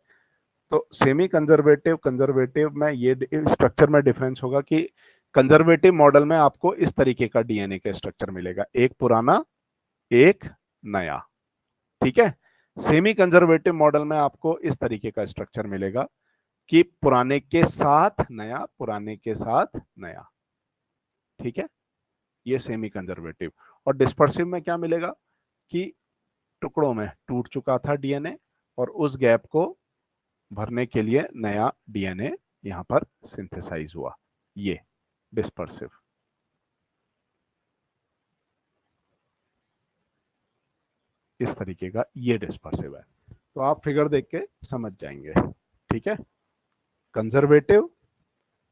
तो सेमी कंजर्वेटिव, कंजर्वेटिव में ये स्ट्रक्चर में डिफरेंस होगा कि कंजर्वेटिव मॉडल में आपको इस तरीके का डीएनए का स्ट्रक्चर मिलेगा, एक पुराना एक नया, ठीक है। सेमी कंजर्वेटिव मॉडल में आपको इस तरीके का स्ट्रक्चर मिलेगा कि पुराने के साथ नया, पुराने के साथ नया, ठीक है, ये सेमी कंजर्वेटिव। और डिस्पर्सिव में क्या मिलेगा कि टुकड़ों में टूट चुका था डीएनए, और उस गैप को भरने के लिए नया डीएनए यहां पर सिंथेसाइज हुआ, ये डिस्पर्सिव। इस तरीके का ये डिस्पर्सिव है। तो आप फिगर देख के समझ जाएंगे, ठीक है। Conservative,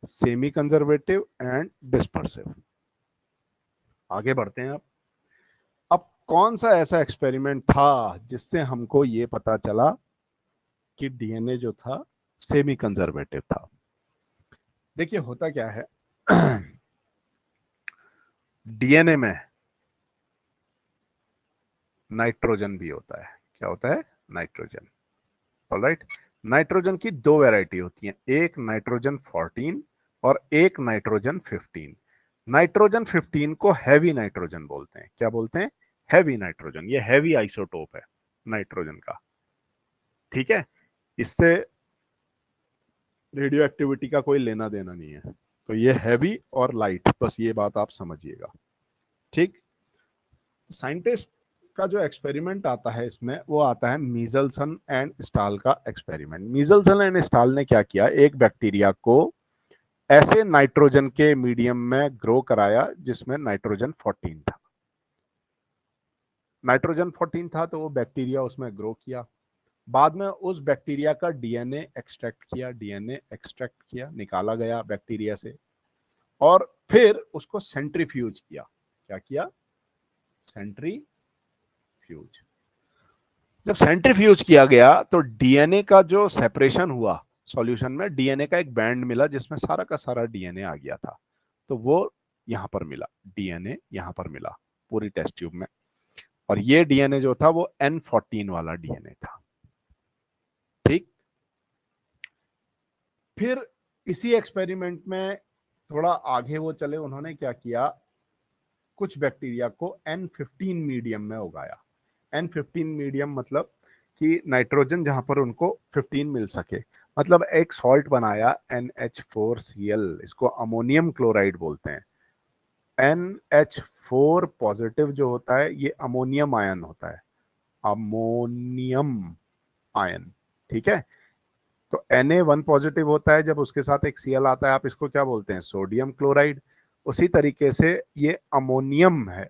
semi conservative and dispersive. आगे बढ़ते हैं। अब कौन सा ऐसा एक्सपेरिमेंट था जिससे हमको ये पता चला कि डीएनए जो था सेमी कंजर्वेटिव था। देखिए होता क्या है, डीएनए में नाइट्रोजन भी होता है। क्या होता है, नाइट्रोजन, ऑलराइट। नाइट्रोजन की 2 वैरायटी होती हैं, एक नाइट्रोजन 14 और एक नाइट्रोजन 15। नाइट्रोजन 15 को हैवी नाइट्रोजन बोलते हैं। क्या बोलते हैं, हैवी नाइट्रोजन। ये हैवी आइसोटोप है नाइट्रोजन का, ठीक है। इससे रेडियो एक्टिविटी का कोई लेना देना नहीं है। तो ये हैवी और लाइट, बस ये बात आप समझिएगा, ठीक। साइंटिस्ट का जो एक्सपेरिमेंट आता है इसमें, वो आता है मीजल्सन एंड स्टाल का एक्सपेरिमेंट। मीजल्सन एंड स्टाल ने क्या किया, एक बैक्टीरिया को ऐसे नाइट्रोजन के मीडियम में ग्रो कराया जिसमें नाइट्रोजन 14 था। नाइट्रोजन 14 था तो वो बैक्टीरिया उसमें ग्रो किया। बाद में उस बैक्टीरिया का डीएनए एक्सट्रैक्ट किया, डीएनए एक्सट्रैक्ट किया, निकाला गया बैक्टीरिया से, और फिर उसको सेंट्रीफ्यूज किया। क्या किया, सेंट्रीफ्यूज। जब सेंट्रीफ्यूज किया गया तो डीएनए का जो सेपरेशन हुआ सॉल्यूशन में, डीएनए का एक बैंड मिला जिसमें सारा का सारा डीएनए आ गया था। तो वो यहां पर मिला, डीएनए यहां पर मिला पूरी टेस्ट ट्यूब में, और ये डीएनए जो था वो N14 वाला डीएनए था, ठीक। फिर इसी एक्सपेरिमेंट में थोड़ा आगे वो चले, उन्होंने क्या किया, कुछ बैक्टीरिया को N15 मीडियम में उगाया। N15 मीडियम मतलब कि नाइट्रोजन जहां पर उनको 15 मिल सके, मतलब एक सॉल्ट बनाया NH4Cl, इसको अमोनियम क्लोराइड बोलते हैं। NH4 पॉजिटिव जो होता है ये अमोनियम आयन होता है, अमोनियम आयन, ठीक है। तो Na 1 पॉजिटिव होता है जब उसके साथ एक Cl आता है, आप इसको क्या बोलते हैं, सोडियम क्लोराइड। उसी तरीके से ये अमोनियम है,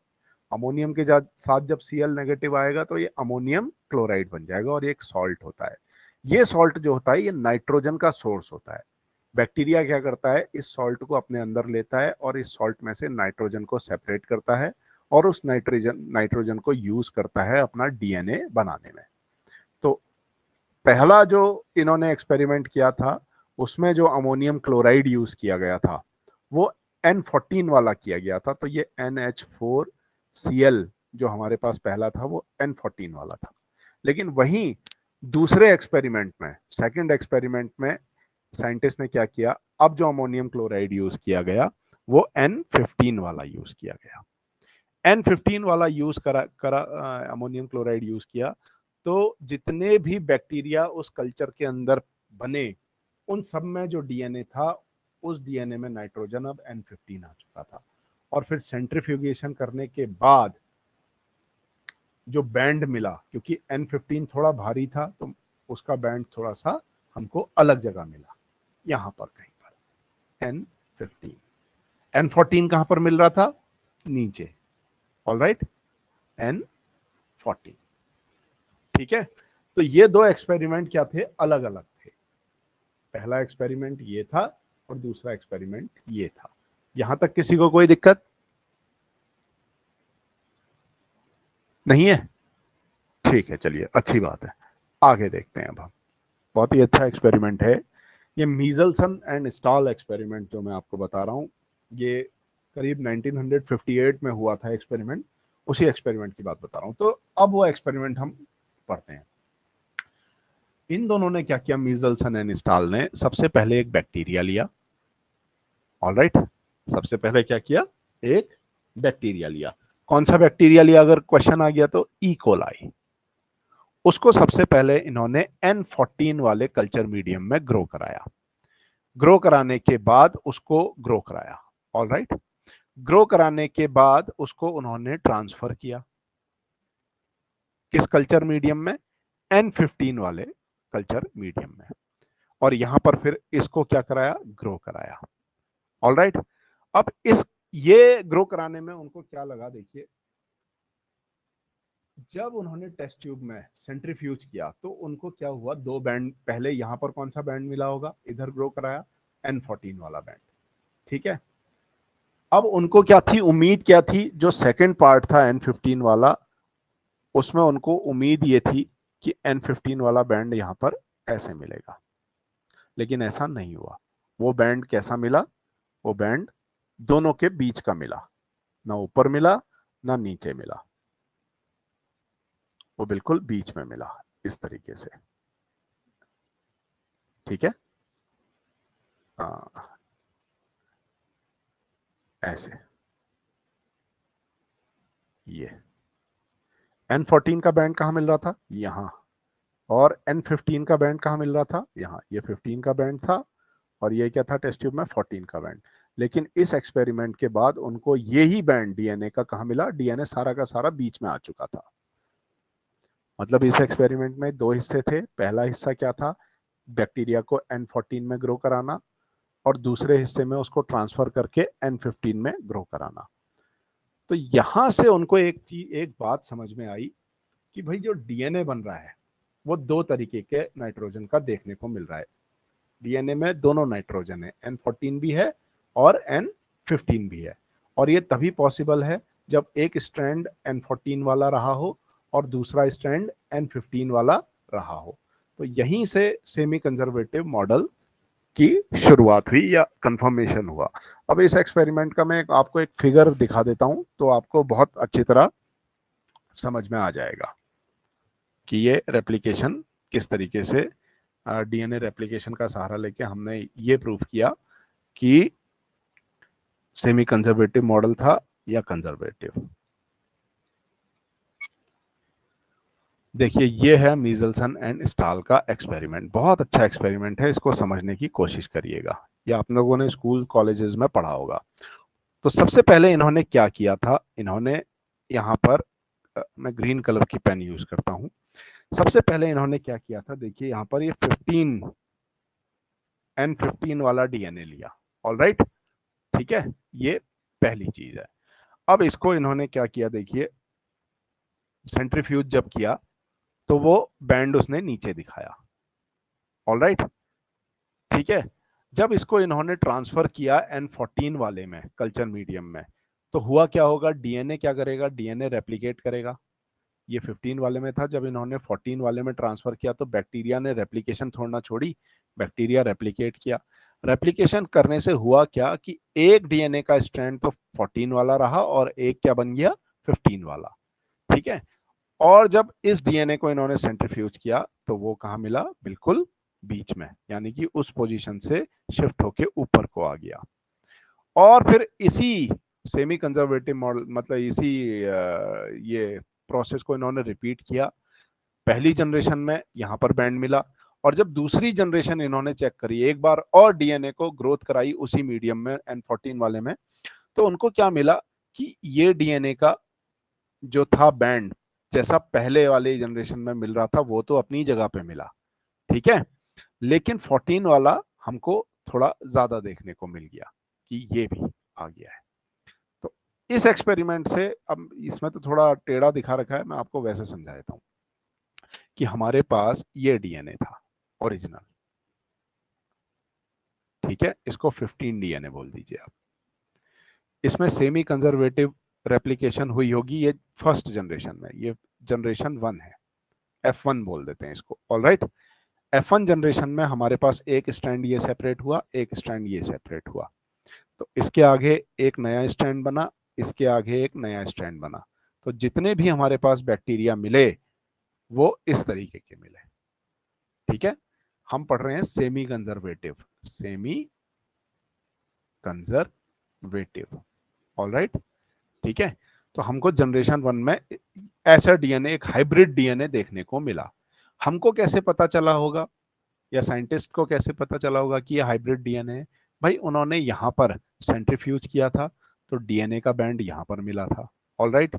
अमोनियम के साथ जब Cl नेगेटिव आएगा तो ये अमोनियम क्लोराइड बन जाएगा और ये एक सॉल्ट होता है। ये सॉल्ट जो होता है ये नाइट्रोजन का सोर्स होता है। बैक्टीरिया क्या करता है, इस सॉल्ट को अपने अंदर लेता है और इस सॉल्ट में से नाइट्रोजन को सेपरेट करता है और उस नाइट्रोजन को यूज करता है अपना डीएनए बनाने में। तो पहला जो इन्होंने एक्सपेरिमेंट किया था उसमें जो अमोनियम क्लोराइड यूज किया गया था वो N14 वाला किया गया था। तो ये NH4Cl जो हमारे पास पहला था वो N14 वाला था। लेकिन वहीं दूसरे एक्सपेरिमेंट में, सेकंड एक्सपेरिमेंट में साइंटिस्ट ने क्या किया, अब जो अमोनियम क्लोराइड यूज किया गया वो N15 वाला यूज किया गया। N15 वाला यूज करा अमोनियम क्लोराइड यूज किया तो जितने भी बैक्टीरिया उस कल्चर के अंदर बने उन सब में जो डीएनए था उस डीएनए में नाइट्रोजन अब N15 आ चुका था। और फिर सेंट्रीफ्यूगेशन करने के बाद जो बैंड मिला, क्योंकि N15 थोड़ा भारी था तो उसका बैंड थोड़ा सा हमको अलग जगह मिला, यहां पर कहीं पर N15। N14 कहां पर मिल रहा था, नीचे। Alright, N14। ठीक है, तो ये दो एक्सपेरिमेंट क्या थे, अलग अलग थे। पहला एक्सपेरिमेंट ये था और दूसरा एक्सपेरिमेंट ये था। यहां तक किसी को कोई दिक्कत नहीं है? ठीक है, चलिए, अच्छी बात है। आगे देखते हैं अब हम। बहुत ही अच्छा एक्सपेरिमेंट है ये मीजल्सन एंड स्टॉल एक्सपेरिमेंट जो मैं आपको बता रहा हूं। ये करीब 1958 में हुआ था एक्सपेरिमेंट, उसी एक्सपेरिमेंट की बात बता रहा हूं। तो अब वो एक्सपेरिमेंट हम पढ़ते हैं। इन दोनों ने क्या किया, मीजल्सन एंड स्टॉल ने सबसे पहले एक बैक्टीरिया लिया। ऑलराइट, सबसे पहले क्या किया, एक बैक्टीरिया लिया। कौन सा बैक्टीरिया लिया, अगर क्वेश्चन आ गया तो ई कोलाई। उसको सबसे पहले इन्होंने N14 वाले कल्चर मीडियम में ग्रो कराया। ग्रो कराने के बाद उसको ग्रो कराया। ऑलराइट, ग्रो कराने के बाद उसको उन्होंने ट्रांसफर किया किस कल्चर मीडियम में, N15 वाले कल्चर मीडियम में। और यहां पर फिर इसको क्या कराया, ग्रो कराया। ऑलराइट, अब इस ये ग्रो कराने में उनको क्या लगा, देखिए, जब उन्होंने टेस्ट ट्यूब में सेंट्रीफ्यूज किया तो उनको क्या हुआ, दो बैंड, पहले यहां पर कौन सा बैंड मिला होगा, इधर ग्रो कराया N14 वाला बैंड। ठीक है, अब उनको क्या थी, उम्मीद क्या थी, जो सेकंड पार्ट था N15 वाला उसमें उनको उम्मीद ये थी कि N15 वाला बैंड यहां पर ऐसे मिलेगा। लेकिन ऐसा नहीं हुआ। वो बैंड कैसा मिला, वो बैंड दोनों के बीच का मिला, ना ऊपर मिला ना नीचे मिला, वो बिल्कुल बीच में मिला, इस तरीके से। ठीक है, ऐसे। ये N14 का बैंड कहां मिल रहा था, यहां। और N15 का बैंड कहां मिल रहा था, यहां। ये 15 का बैंड था और ये क्या था, टेस्ट ट्यूब में 14 का बैंड। लेकिन इस एक्सपेरिमेंट के बाद उनको यही बैंड डीएनए का कहां मिला, डीएनए सारा का सारा बीच में आ चुका था। मतलब इस एक्सपेरिमेंट में दो हिस्से थे। पहला हिस्सा क्या था, बैक्टीरिया को N14 में ग्रो कराना, और दूसरे हिस्से में उसको ट्रांसफर करके N15 में ग्रो कराना। तो यहां से उनको एक बात समझ में आई कि भाई जो डीएनए बन रहा है वो दो तरीके के नाइट्रोजन का देखने को मिल रहा है। डीएनए में दोनों नाइट्रोजन है, N14 भी है और N15 भी है। और ये तभी पॉसिबल है जब एक स्ट्रैंड N14 वाला रहा हो और दूसरा स्ट्रैंड N15 वाला रहा हो। तो यहीं से सेमी कंजर्वेटिव मॉडल की शुरुआत हुई या कंफर्मेशन हुआ। अब इस एक्सपेरिमेंट का मैं आपको एक फिगर दिखा देता हूं तो आपको बहुत अच्छी तरह समझ में आ जाएगा कि ये रेप्लिकेशन किस तरीके से, डीएनए रेप्लिकेशन का सहारा लेके हमने ये प्रूव किया कि सेमी कंजर्वेटिव मॉडल था या कंजर्वेटिव। देखिए, ये है मीजल्सन एंड स्टाल का एक्सपेरिमेंट। बहुत अच्छा एक्सपेरिमेंट है, इसको समझने की कोशिश करिएगा। ये आप लोगों ने स्कूल कॉलेजेस में पढ़ा होगा। तो सबसे पहले इन्होंने क्या किया था, इन्होंने यहाँ पर मैं ग्रीन कलर की पेन यूज करता हूं। सबसे पहले इन्होंने क्या किया था, देखिए यहाँ पर ये 15 N15 वाला डीएनए लिया। ऑलराइट, ठीक है, ये पहली चीज है। अब इसको इन्होंने क्या किया, देखिए सेंट्रीफ्यूज जब किया तो वो बैंड उसने नीचे दिखाया। ऑलराइट, ठीक है। जब इसको इन्होंने ट्रांसफर किया N14 वाले में, कल्चर मीडियम में, तो हुआ क्या होगा, डीएनए क्या करेगा, डीएनए रेप्लिकेट करेगा। ये 15 वाले में था, जब इन्होंने 14 वाले में ट्रांसफर किया तो बैक्टीरिया ने रेप्लिकेशन छोड़ना छोड़ी, बैक्टीरिया रेप्लिकेट किया। रेप्लिकेशन करने से हुआ क्या कि एक डीएनए का स्ट्रैंड तो 14 वाला रहा और एक क्या बन गया, 15 वाला, ठीक है। और जब इस डीएनए को इन्होंने सेंट्रीफ्यूज किया तो वो कहाँ मिला, बिल्कुल बीच में, यानी कि उस पोजीशन से शिफ्ट होके ऊपर को आ गया। और फिर इसी सेमी कंजर्वेटिव मॉडल, मतलब इसी ये प्रोसेस को इन्होंने रिपीट किया। पहली जनरेशन में यहां पर बैंड मिला, और जब दूसरी जनरेशन इन्होंने चेक करी, एक बार और डीएनए को ग्रोथ कराई उसी मीडियम में N14 वाले में, तो उनको क्या मिला कि ये डीएनए का जो था बैंड, जैसा पहले वाले जनरेशन में मिल रहा था वो तो अपनी जगह पे मिला, ठीक है, लेकिन 14 वाला हमको थोड़ा ज्यादा देखने को मिल गया कि ये भी आ गया है। तो इस एक्सपेरिमेंट से, अब इसमें तो थोड़ा टेढ़ा दिखा रखा है, मैं आपको वैसे समझा देता हूं कि हमारे पास ये डीएनए था ओरिजिनल, ठीक है, इसको 15 डीएनए बोल दीजिए आप। इसमें सेमी कंजर्वेटिव रेप्लिकेशन हुई होगी, ये फर्स्ट जनरेशन में, ये जनरेशन 1 है, F1 बोल देते हैं इसको। ऑलराइट, F1 जनरेशन में हमारे पास एक स्ट्रैंड ये सेपरेट हुआ, एक स्ट्रैंड ये सेपरेट हुआ, तो इसके आगे एक नया स्ट्रैंड बना, इसके आगे एक नया स्ट्रैंड बना। तो जितने भी हमारे पास बैक्टीरिया मिले वो इस तरीके के मिले, ठीक है। हम पढ़ रहे हैं semi conservative, semi conservative, alright, ठीक है। तो हमको जनरेशन 1 में ऐसा डीएनए, एक हाइब्रिड डीएनए देखने को मिला। हमको कैसे पता चला होगा, या साइंटिस्ट को कैसे पता चला होगा कि ये हाइब्रिड डीएनए है? भाई उन्होंने यहाँ पर सेंट्रीफ्यूज किया था तो डीएनए का बैंड यहाँ पर मिला था। ऑलराइट,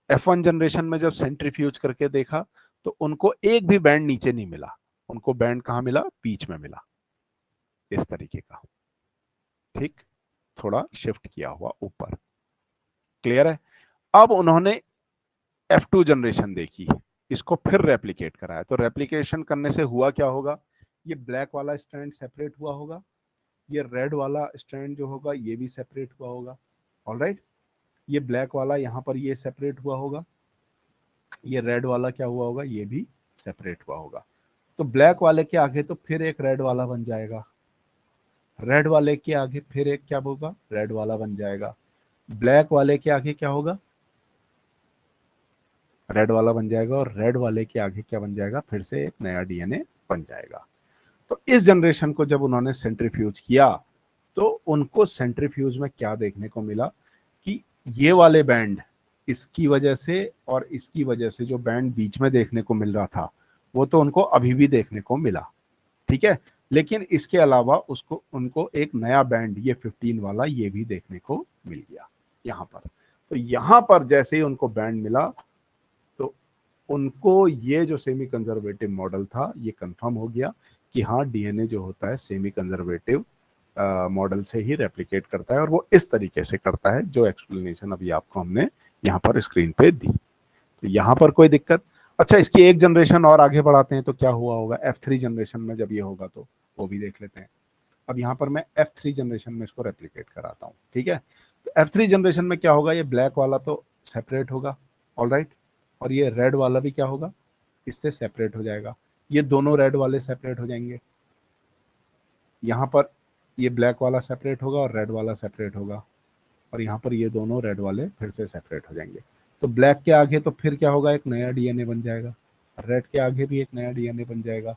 F1 जनरेशन में जब सेंट्रीफ्यूज करके देखा तो उनको एक भी बैंड नीचे नहीं मिला, उनको बैंड कहाँ मिला, बीच में मिला, इस तरीके का, ठीक, थोड़ा शिफ्ट किया हुआ ऊपर। क्लियर है। अब उन्होंने F2 जनरेशन देखी, इसको फिर रेप्लिकेट कराया, तो रेप्लिकेशन करने से हुआ क्या होगा, ये ब्लैक वाला स्ट्रैंड सेपरेट हुआ होगा, ये रेड वाला स्ट्रैंड जो होगा ये भी सेपरेट हुआ होगा। ऑलराइट, ये ब्लैक वाला यहाँ पर ये सेपरेट हुआ होगा, ये रेड वाला क्या हुआ होगा, ये भी सेपरेट हुआ होगा। तो ब्लैक वाले के आगे तो फिर एक रेड वाला बन जाएगा, रेड वाले के आगे फिर एक क्या होगा, रेड वाला बन जाएगा, ब्लैक वाले के आगे क्या होगा, रेड वाला बन जाएगा, और रेड वाले के आगे क्या बन जाएगा, फिर से एक नया डीएनए बन जाएगा। तो इस जनरेशन को जब उन्होंने सेंट्रीफ्यूज किया तो उनको सेंट्रीफ्यूज में क्या देखने को मिला कि ये वाले बैंड, इसकी वजह से और इसकी वजह से जो बैंड बीच में देखने को मिल रहा था वो तो उनको अभी भी देखने को मिला, ठीक है, लेकिन इसके अलावा उसको उनको एक नया बैंड, ये 15 वाला, ये भी देखने को मिल गया यहाँ पर। तो यहाँ पर जैसे ही उनको बैंड मिला तो उनको ये जो सेमी कंजर्वेटिव मॉडल था ये कंफर्म हो गया कि हाँ, डीएनए जो होता है सेमी कंजर्वेटिव मॉडल से ही रेप्लिकेट करता है, और वो इस तरीके से करता है जो एक्सप्लेनेशन अभी आपको हमने यहाँ पर स्क्रीन पे दी। तो यहाँ पर कोई दिक्कत? अच्छा, इसकी एक जनरेशन और आगे बढ़ाते हैं तो क्या हुआ होगा F3 जनरेशन में, जब ये होगा तो वो भी देख लेते हैं। अब यहाँ पर मैं F3 जनरेशन में इसको रेप्लिकेट कराता हूँ, ठीक है। तो F3 जनरेशन में क्या होगा, ये ब्लैक वाला तो सेपरेट होगा, ऑलराइट, और ये रेड वाला भी क्या होगा, इससे सेपरेट हो जाएगा, ये दोनों रेड वाले सेपरेट हो जाएंगे, यहाँ पर ये ब्लैक वाला सेपरेट होगा और रेड वाला सेपरेट होगा, और यहाँ पर ये दोनों रेड वाले फिर से सेपरेट हो जाएंगे। तो ब्लैक के आगे तो फिर क्या होगा, एक नया डीएनए बन जाएगा, रेड के आगे भी एक नया डीएनए बन जाएगा,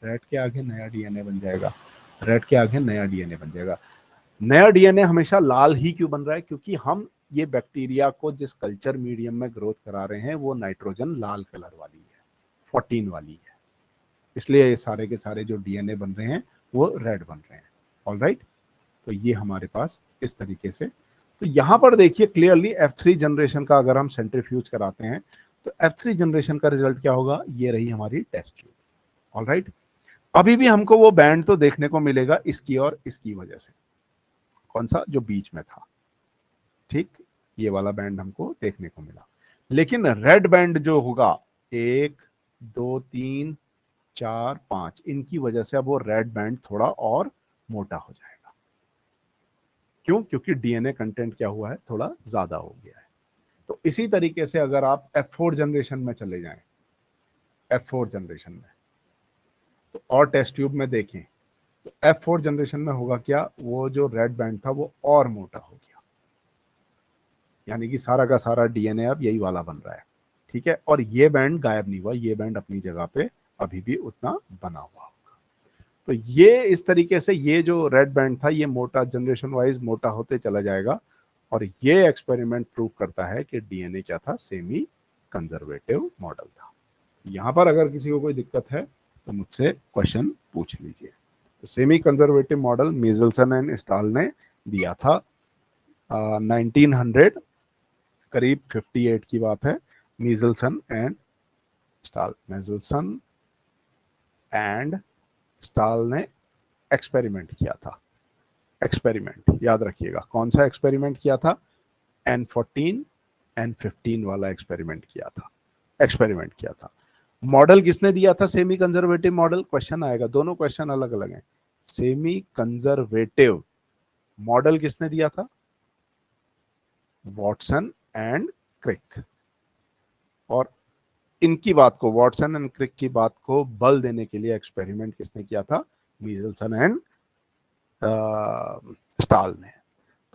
रेड के आगे नया डीएनए बन जाएगा, रेड के आगे नया डीएनए बन जाएगा। नया डीएनए हमेशा लाल ही क्यों बन रहा है, क्योंकि हम ये बैक्टीरिया को जिस कल्चर मीडियम में ग्रोथ करा रहे हैं वो नाइट्रोजन लाल कलर वाली है, 14 वाली है, इसलिए ये सारे के सारे जो डीएनए बन रहे हैं वो रेड बन रहे हैं। ऑलराइट, तो ये हमारे पास इस तरीके से, तो यहां पर देखिए क्लियरली F3 जनरेशन का अगर हम सेंट्रीफ्यूज कराते हैं तो F3 जनरेशन का रिजल्ट क्या होगा, ये रही हमारी टेस्ट ट्यूब। ऑलराइट, अभी भी हमको वो बैंड तो देखने को मिलेगा इसकी और इसकी वजह से। कौन सा? जो बीच में था, ठीक, ये वाला बैंड हमको देखने को मिला। लेकिन रेड बैंड जो होगा, 1 2 3 4 5, इनकी वजह से अब वो रेड बैंड थोड़ा और मोटा हो जाएगा। क्यों? क्योंकि डीएनए कंटेंट क्या हुआ है, थोड़ा ज्यादा हो गया है। तो इसी तरीके से अगर आप F4 जनरेशन में चले जाएं, F4 जनरेशन में तो और टेस्ट ट्यूब में देखें तो F4 जनरेशन में होगा क्या, वो जो रेड बैंड था वो और मोटा हो गया, यानी कि सारा का सारा डीएनए अब यही वाला बन रहा है, ठीक है। और ये बैंड गायब नहीं हुआ, ये बैंड अपनी जगह पे अभी भी उतना बना हुआ होगा। तो ये इस तरीके से ये जो रेड बैंड था ये मोटा, जनरेशन वाइज मोटा होते चला जाएगा। और ये एक्सपेरिमेंट प्रूव करता है कि डीएनए क्या था, सेमी कंजर्वेटिव मॉडल था। यहां पर अगर किसी को कोई दिक्कत है तो मुझसे क्वेश्चन पूछ लीजिए। तो semi conservative model Meselson and Stahl ने दिया था 1900 करीब 58 की बात है। Meselson and Stahl, Meselson and Stahl ने एक्सपेरिमेंट किया था। एक्सपेरिमेंट याद रखिएगा, कौन सा एक्सपेरिमेंट किया था? N14 N15 वाला एक्सपेरिमेंट किया था। एक्सपेरिमेंट किया था। मॉडल किसने दिया था? Semi conservative model. क्वेश्चन आएगा, दोनों क्वेश्चन अलग अलग हैं। सेमी कंजर्वेटिव मॉडल किसने दिया था? Watson and Crick. और इनकी बात को, वॉटसन एंड क्रिक की बात को बल देने के लिए एक्सपेरिमेंट किसने किया था? मीजल्सन एंड स्टाल ने।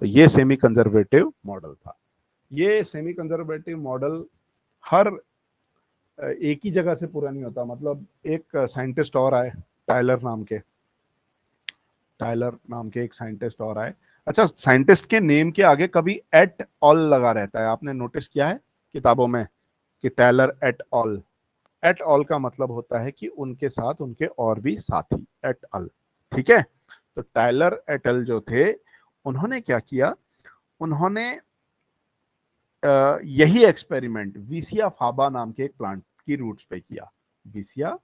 तो ये सेमी कंजर्वेटिव मॉडल था। ये सेमी कंजर्वेटिव मॉडल हर एक ही जगह से पूरा नहीं होता। मतलब एक साइंटिस्ट और आए, टायलर नाम के, टायलर नाम के एक साइंटिस्ट और आए। अच्छा, साइंटिस्ट के नेम के आगे कभी एट ऑल लगा रहता है, आपने नोटिस किया है किताबों में कि Tyler at all? At all का मतलब होता है कि उनके साथ उनके और भी साथी, एट अल, ठीक है। तो टायलर एट अल जो थे, उन्होंने क्या किया, उन्होंने यही एक्सपेरिमेंट विसिया फाबा नाम के एक प्लांट की रूट्स पे किया। विसिया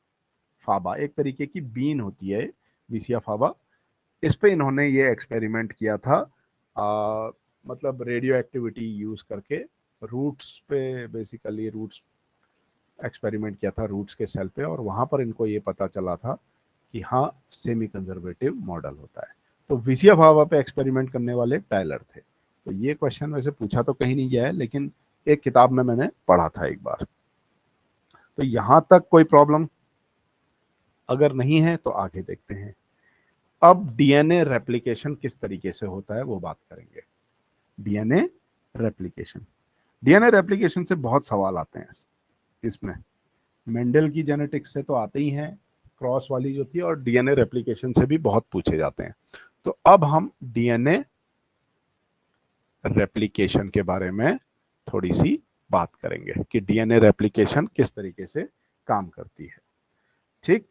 फाबा एक तरीके की बीन होती है, विसिया फाबा। इस पे इन्होंने ये एक्सपेरिमेंट किया था, मतलब रेडियो एक्टिविटी यूज करके रूट्स पे, बेसिकली रूट्स एक्सपेरिमेंट किया था, रूट्स के सेल पे। और वहां पर इनको ये पता चला था कि हाँ, सेमी कंजर्वेटिव मॉडल होता है। तो विसिया फाबा पे एक्सपेरिमेंट करने वाले टायलर थे। तो ये क्वेश्चन वैसे पूछा तो कहीं नहीं गया है, लेकिन एक किताब में मैंने पढ़ा था एक बार। तो यहां तक कोई प्रॉब्लम अगर नहीं है तो आगे देखते हैं। अब डीएनए रेप्लिकेशन किस तरीके से होता है वो बात करेंगे। डीएनए रेप्लिकेशन, डीएनए रेप्लिकेशन से बहुत सवाल आते हैं इसमें। मेंडल की जेनेटिक्स से तो आते ही हैं, क्रॉस वाली जो थी, और डीएनए रेप्लिकेशन से भी बहुत पूछे जाते हैं। तो अब हम डीएनए रेप्लिकेशन के बारे में थोड़ी सी बात करेंगे कि डीएनए रेप्लिकेशन किस तरीके से काम करती है। ठीक,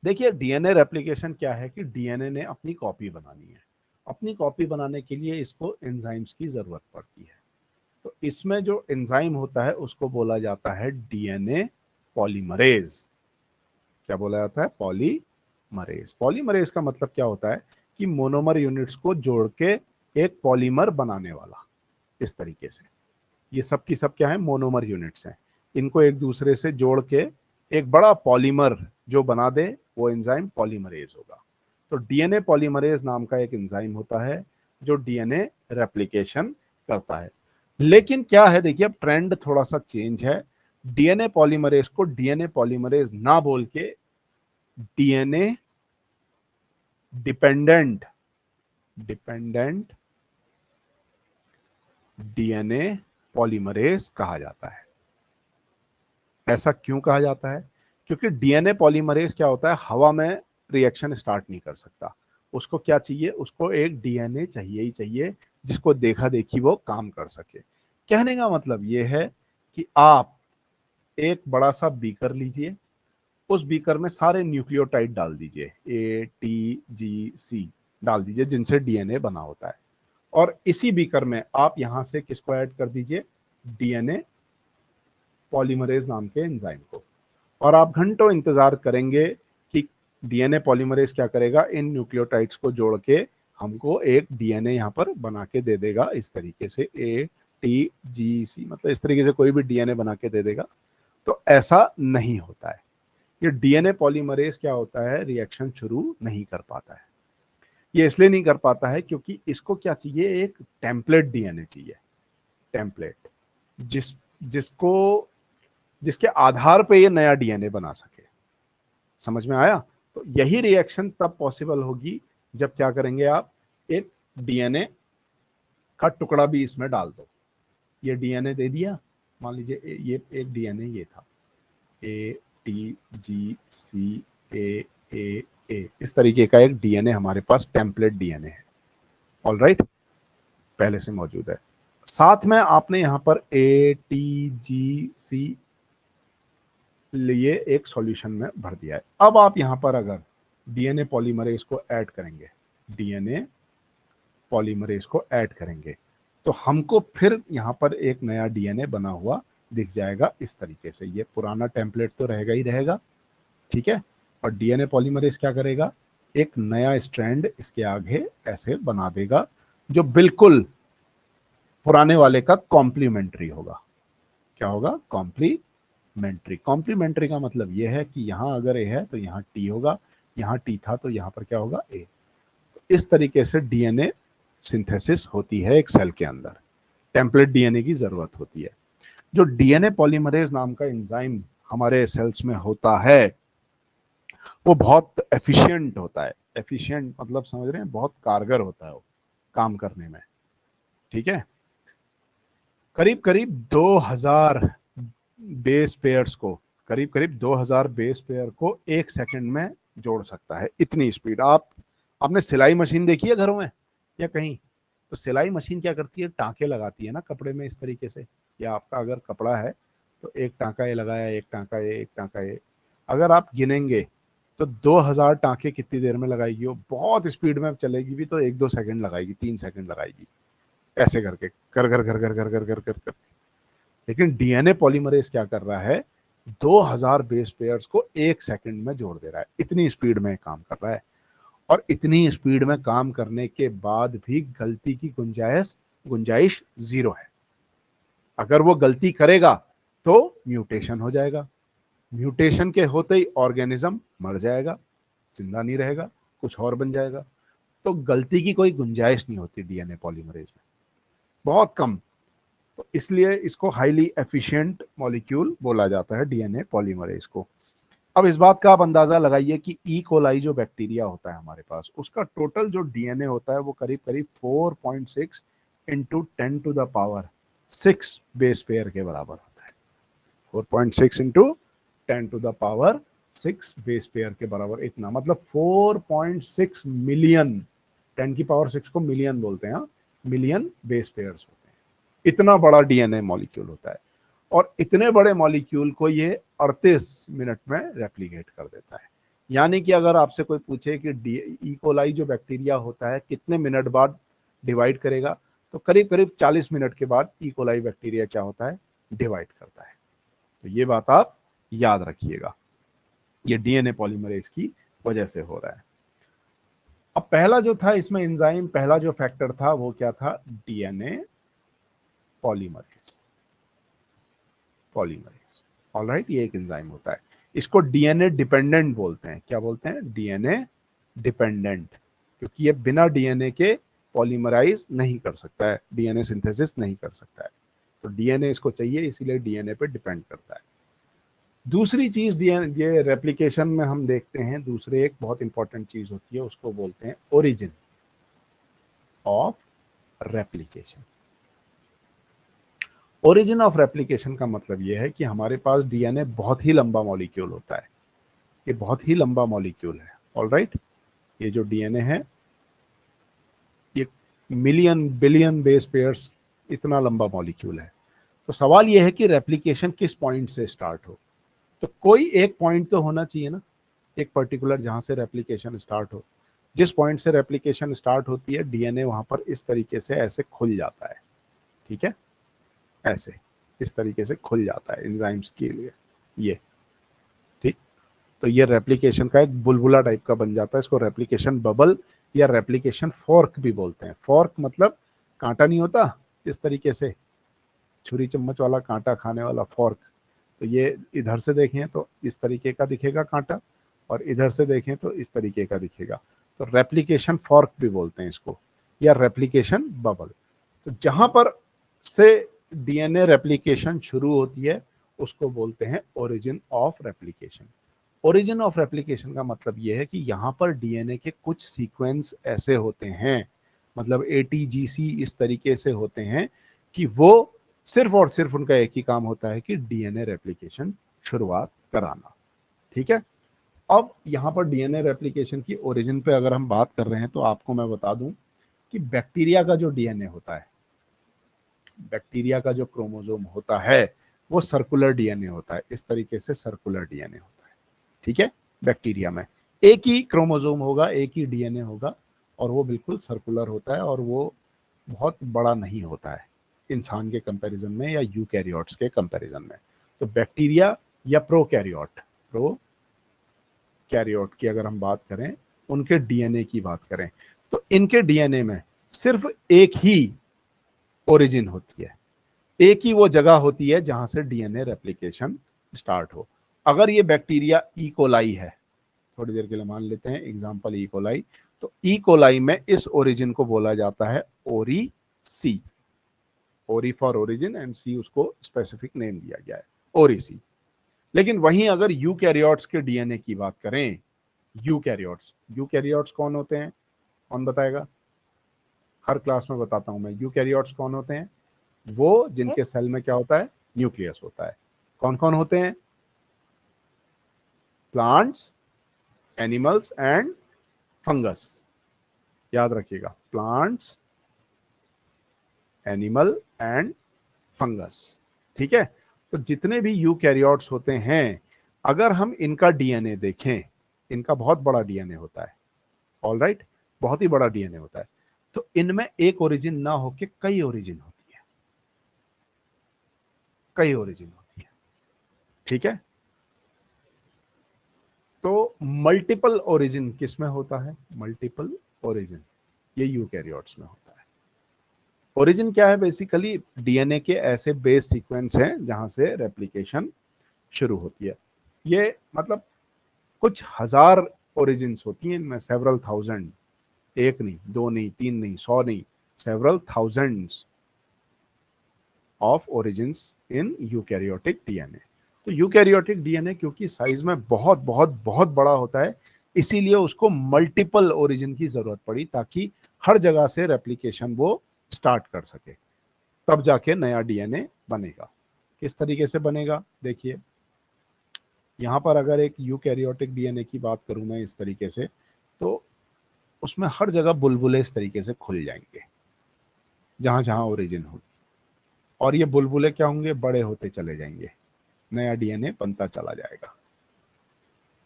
देखिए डीएनए रेप्लिकेशन क्या है कि डीएनए ने अपनी कॉपी बनानी है। अपनी कॉपी बनाने के लिए इसको एंजाइम्स की जरूरत पड़ती है। तो इसमें जो एंजाइम होता है उसको बोला जाता है डीएनए पॉलीमरेज। क्या बोला जाता है? पॉलीमरेज। पॉलीमरेज का मतलब क्या होता है कि मोनोमर यूनिट्स को जोड़ के एक पॉलीमर बनाने वाला। इस तरीके से ये सब की सब क्या है? मोनोमर यूनिट्स हैं। इनको एक दूसरे से जोड़ के एक बड़ा पॉलीमर जो बना दे, वो एंजाइम पॉलीमरेज होगा। तो डीएनए पॉलीमरेज नाम का एक एंजाइम होता है जो डीएनए रेप्लिकेशन करता है। लेकिन क्या है, देखिए अब ट्रेंड थोड़ा सा चेंज है। डीएनए पॉलीमरेज को डीएनए पॉलीमरेज ना बोल के DNA dependent dependent DNA polymerase कहा जाता है। ऐसा क्यों कहा जाता है? क्योंकि डीएनए पॉलीमरेज क्या होता है, हवा में रिएक्शन स्टार्ट नहीं कर सकता। उसको क्या चाहिए? उसको एक डीएनए चाहिए ही चाहिए जिसको देखा देखी वो काम कर सके। कहने का मतलब ये है कि आप एक बड़ा सा बीकर लीजिए, उस बीकर में सारे न्यूक्लियोटाइड डाल दीजिए, ATGC डाल दीजिए जिनसे डीएनए बना होता है। और इसी बीकर में आप यहां से किसको ऐड कर दीजिए? डीएनए पॉलीमरेज नाम के एंजाइम को। और आप घंटों इंतजार करेंगे कि डीएनए पॉलीमरेज क्या करेगा, इन न्यूक्लियोटाइड्स को जोड़ के हमको एक डीएनए यहाँ पर बना के दे देगा इस तरीके से, ATGC, मतलब इस तरीके से कोई भी डीएनए बना के दे देगा। तो ऐसा नहीं होता है। ये डीएनए पॉलीमरेज क्या होता है, रिएक्शन शुरू नहीं कर पाता है। ये इसलिए नहीं कर पाता है क्योंकि इसको क्या चाहिए, एक टेम्पलेट डीएनए चाहिए, टेम्पलेट जिसको जिसके आधार पे ये नया डीएनए बना सके। समझ में आया? तो यही रिएक्शन तब पॉसिबल होगी जब क्या करेंगे आप, एक डीएनए का टुकड़ा भी इसमें डाल दो। ये डीएनए दे दिया, मान लीजिए ये एक डीएनए ये था, ATGCAA, इस तरीके का एक डीएनए हमारे पास टेम्पलेट डीएनए है। ऑलराइट, पहले से मौजूद है। साथ में आपने यहां पर ATGC लिए एक सॉल्यूशन में भर दिया है। अब आप यहां पर अगर डीएनए पॉलीमरेज को ऐड करेंगे, डीएनए पॉलीमरेज को ऐड करेंगे, तो हमको फिर यहां पर एक नया डीएनए बना हुआ दिख जाएगा इस तरीके से। ये पुराना टेम्पलेट तो रहेगा ही रहेगा, ठीक है, और डीएनए पॉलीमरेज क्या करेगा, एक नया स्ट्रैंड इसके आगे ऐसे बना देगा जो बिल्कुल पुराने वाले का कॉम्प्लीमेंट्री होगा। क्या होगा, कॉम्प्लीमेंट्री। कॉम्प्लीमेंट्री का मतलब यह है कि यहां अगर ए है तो यहां टी होगा, यहां टी था तो यहां पर क्या होगा, ए। इस तरीके से डीएनए सिंथेसिस होती है एक सेल के अंदर। टेम्पलेट डीएनए की जरूरत होती है। जो डीएनए पॉलीमरेज नाम का एंजाइम हमारे सेल्स में होता है वो बहुत एफिशिएंट होता है। एफिशिएंट मतलब समझ रहे हैं, बहुत कारगर होता है वो काम करने में, ठीक है। करीब करीब 2000 बेस पेयर्स को, करीब करीब 2000 बेस पेयर को एक सेकंड में जोड़ सकता है, इतनी स्पीड। आपने सिलाई मशीन देखी है घरों में या कहीं? तो सिलाई मशीन क्या करती है, टांके लगाती है ना कपड़े में इस तरीके से, या आपका अगर कपड़ा है तो एक टांका ये लगाया, एक टांका ये, एक टांका ये। अगर आप गिनेंगे तो 2000 टांके कितनी देर में लगाएगी वो? बहुत स्पीड में चलेगी भी तो 1-2 सेकंड लगाएगी, 3 सेकंड लगाएगी, ऐसे करके कर कर कर कर कर कर कर कर कर। लेकिन डीएनए पॉलीमरेज क्या कर रहा है, 2000 बेस पेयर्स को एक सेकंड में जोड़ दे रहा है, इतनी स्पीड में काम कर रहा है। और इतनी स्पीड में काम करने के बाद भी गलती की गुंजाइश 0 है। अगर वो गलती करेगा तो म्यूटेशन हो जाएगा, म्यूटेशन के होते ही ऑर्गेनिज्म मर जाएगा, जिंदा नहीं रहेगा, कुछ और बन जाएगा। तो गलती की कोई गुंजाइश नहीं होती डीएनए पॉलीमरेज में, बहुत कम। तो इसलिए इसको हाईली एफिशिएंट मॉलिक्यूल बोला जाता है, डीएनए पॉलीमरेज को। अब इस बात का आप अंदाजा लगाइए कि ई कोलाई जो बैक्टीरिया होता है हमारे पास, उसका टोटल जो डीएनए होता है वो करीब करीब 4.6 इंटू 10⁻6 बेस पेयर के बराबर होता है। 4.6 इंटू 10⁻6 बेस पेयर के बराबर, इतना मतलब 4.6 मिलियन, 10⁻6 को मिलियन बोलते हैं, मिलियन बेस पेयर्स होते हैं। इतना बड़ा डीएनए मॉलिक्यूल होता है, और इतने बड़े मॉलिक्यूल को ये 38 मिनट में रेप्लिकेट कर देता है। यानी कि अगर आपसे कोई पूछे कि ई कोलाई जो बैक्टीरिया होता है कितने मिनट बाद डिवाइड करेगा, तो करीब करीब 40 मिनट के बाद ई कोलाई बैक्टीरिया क्या होता है, डिवाइड करता है। तो ये बात आप याद रखिएगा, ये डीएनए पॉलीमरेज की वजह से हो रहा है। अब पहला जो था इसमें एंजाइम, पहला जो फैक्टर था वो क्या था, डीएनए पॉलीमरेज। ऑलराइट, ये एक एंजाइम होता है। इसको डीएनए डिपेंडेंट बोलते हैं। क्या बोलते हैं, डीएनए डिपेंडेंट, क्योंकि ये बिना डीएनए के पॉलीमराइज नहीं कर सकता है, डीएनए सिंथेसिस नहीं कर सकता है। तो डीएनए इसको चाहिए, इसीलिए डीएनए पे डिपेंड करता है। दूसरी चीज डीएनए ये रेप्लिकेशन में हम देखते हैं, दूसरे एक बहुत इंपॉर्टेंट चीज होती है, उसको बोलते हैं origin of replication. Origin of replication का मतलब यह है कि हमारे पास डीएनए बहुत ही लंबा मॉलिक्यूल होता है, ये बहुत ही लंबा मॉलिक्यूल है। ऑलराइट, ये जो डीएनए है ये मिलियन बिलियन बेस पेयर्स, इतना लंबा मॉलिक्यूल है। तो सवाल यह है कि रेप्लिकेशन किस पॉइंट से स्टार्ट हो। तो कोई एक पॉइंट तो होना चाहिए ना, एक पर्टिकुलर जहां से रेप्लिकेशन स्टार्ट हो। जिस पॉइंट से रेप्लिकेशन स्टार्ट होती है डीएनए वहां पर इस तरीके से ऐसे खुल जाता है, ठीक है, ऐसे इस तरीके से खुल जाता है एंजाइम्स के लिए, ये ठीक। तो ये रेप्लिकेशन का एक बुलबुला टाइप का बन जाता है। इसको रेप्लिकेशन बबल या रेप्लिकेशन फॉर्क भी बोलते हैं। फॉर्क मतलब कांटा नहीं होता इस तरीके से, छुरी चम्मच वाला कांटा खाने वाला फॉर्क। तो ये इधर से देखें तो इस तरीके का दिखेगा कांटा, और इधर से देखें तो इस तरीके का दिखेगा। तो रेप्लिकेशन फॉर्क भी बोलते हैं इसको, या रेप्लिकेशन बबल। तो जहां पर से डीएनए रेप्लिकेशन शुरू होती है उसको बोलते हैं origin of replication. Origin of replication का मतलब यह है कि यहाँ पर डीएनए के कुछ सीक्वेंस ऐसे होते हैं, मतलब एटीजीसी इस तरीके से होते हैं कि वो सिर्फ और सिर्फ उनका एक ही काम होता है कि डीएनए रेप्लिकेशन शुरुआत कराना। ठीक है। अब यहाँ पर डीएनए रेप्लिकेशन की ओरिजिन पे अगर हम बात कर रहे हैं तो आपको मैं बता दूं कि बैक्टीरिया का जो डीएनए होता है, बैक्टीरिया का जो क्रोमोसोम होता है वो सर्कुलर डीएनए होता है। इस तरीके से सर्कुलर डीएनए होता है। ठीक है। बैक्टीरिया में एक ही क्रोमोसोम होगा, एक ही डीएनए होगा, और वो बिल्कुल सर्कुलर होता है, और वो बहुत बड़ा नहीं होता है इंसान के कंपैरिजन में या यूकैरियोट्स के कंपैरिजन में। तो बैक्टीरिया या प्रोकैरियोट की अगर हम बात करें, उनके डीएनए की बात करें, तो इनके डीएनए में सिर्फ एक ही ओरिजिन होती है, एक ही वो जगह होती है जहां से डीएनए रेप्लिकेशन स्टार्ट हो। अगर ये बैक्टीरिया ई कोलाई है, थोड़ी देर के लिए मान लेते हैं एग्जांपल ई कोलाई, तो ई कोलाई में इस ओरिजिन को बोला जाता है ओरी सी। ओरी फॉर ओरिजिन एंड सी उसको स्पेसिफिक नेम दिया गया है, ओरी सी। लेकिन वहीं अगर यूकैरियोट्स के डीएनए की बात करें, यूकैरियोट्स कौन होते हैं, कौन बताएगा? हर क्लास में बताता हूं मैं। यूकैरियोट्स कौन होते हैं? वो जिनके सेल में क्या होता है? न्यूक्लियस होता है। कौन कौन होते हैं? Plants, animals and fungus. याद रखिएगा, प्लांट्स, एनिमल एंड फंगस। ठीक है। तो जितने भी यूकैरियोट्स होते हैं, अगर हम इनका डीएनए देखें, इनका बहुत बड़ा डीएनए होता है। ऑल राइट, बहुत ही बड़ा डीएनए होता है। तो इनमें एक ओरिजिन ना होके कई ओरिजिन होती है, कई ओरिजिन होती है। ठीक है। तो मल्टीपल ओरिजिन किस में होता है? मल्टीपल ओरिजिन ये यूकैरियोट्स में होता है। ओरिजिन क्या है? बेसिकली डीएनए के ऐसे बेस सीक्वेंस हैं जहां से रेप्लिकेशन शुरू होती है। ये मतलब कुछ हजार ओरिजिन्स होती हैं इनमें, सेवरल थाउजेंड, एक नहीं, दो नहीं, तीन नहीं, 100 नहीं, several thousands of origins in eukaryotic DNA. तो यूकैरियोटिक डीएनए क्योंकि साइज में बहुत बहुत बहुत बड़ा होता है, इसीलिए उसको मल्टीपल ओरिजिन की जरूरत पड़ी, ताकि हर जगह से रेप्लिकेशन वो स्टार्ट कर सके, तब जाके नया डीएनए बनेगा। किस तरीके से बनेगा देखिए, यहां पर अगर एक यूकैरियोटिक डीएनए की बात करूं मैं इस तरीके से, तो उसमें हर जगह बुलबुले इस तरीके से खुल जाएंगे जहां जहां ओरिजिन होगी, और ये बुलबुले क्या होंगे? बड़े होते चले जाएंगे, नया डीएनए बनता चला जाएगा।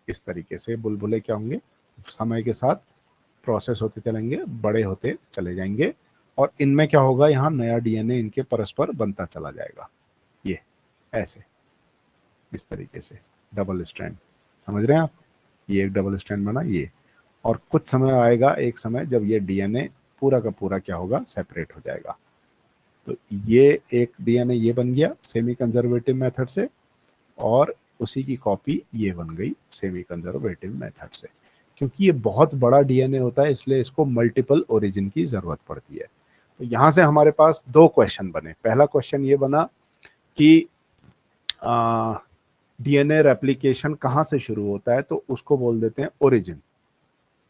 इस तरीके से बुलबुले क्या होंगे? समय के साथ प्रोसेस होते चलेंगे, बड़े होते चले जाएंगे, और इनमें क्या होगा? यहाँ नया डीएनए इनके परस्पर बनता चला जाएगा। ये ऐसे, इस तरीके से डबल स्ट्रैंड, समझ रहे हैं आप? ये एक डबल स्ट्रैंड बना ये, और कुछ समय आएगा, एक समय जब ये डीएनए पूरा का पूरा क्या होगा? सेपरेट हो जाएगा। तो ये एक डीएनए ये बन गया सेमी कंजर्वेटिव मेथड से, और उसी की कॉपी ये बन गई सेमी कंजर्वेटिव मेथड से। क्योंकि ये बहुत बड़ा डीएनए होता है, इसलिए इसको मल्टीपल ओरिजिन की जरूरत पड़ती है। तो यहां से हमारे पास दो क्वेश्चन बने। पहला क्वेश्चन ये बना कि डीएनए रेप्लिकेशन कहां से शुरू होता है, तो उसको बोल देते हैं ओरिजिन।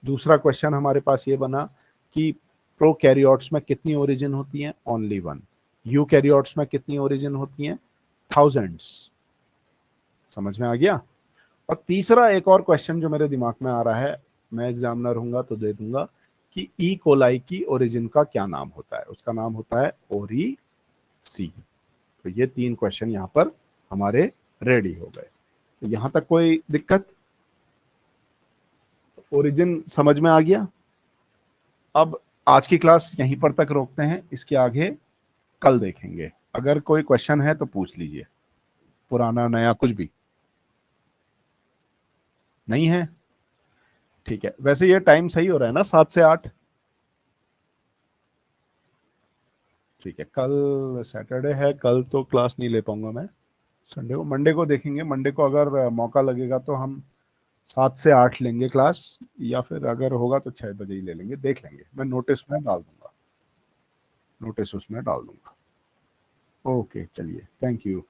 दूसरा क्वेश्चन हमारे पास ये बना कि प्रोकैरियोट्स में कितनी ओरिजिन होती हैं? Only one. यूकैरियोट्स में कितनी ओरिजिन होती हैं? थाउजेंड्स। समझ में आ गया? और तीसरा एक और क्वेश्चन जो मेरे दिमाग में आ रहा है, मैं एग्जामिनर हूंगा तो दे दूंगा, कि ई कोलाई की ओरिजिन का क्या नाम होता है? उसका नाम होता है ओरी सी। तो ये तीन क्वेश्चन यहाँ पर हमारे रेडी हो गए। तो यहां तक कोई दिक्कत? ओरिजिन समझ में आ गया? अब आज की क्लास यहीं पर तक रोकते हैं, इसके आगे कल देखेंगे। अगर कोई क्वेश्चन है तो पूछ लीजिए, पुराना नया कुछ भी। नहीं है? ठीक है, वैसे ये टाइम सही हो रहा है ना 7 से 8? ठीक है, कल सैटरडे है, कल तो क्लास नहीं ले पाऊंगा मैं। संडे को, मंडे को देखेंगे। मंडे को अगर मौका लगेगा तो हम 7 से 8 लेंगे क्लास, या फिर अगर होगा तो 6 बजे ही ले लेंगे, देख लेंगे। मैं नोटिस में डाल दूंगा, नोटिस उसमें डाल दूंगा। ओके, चलिए, थैंक यू।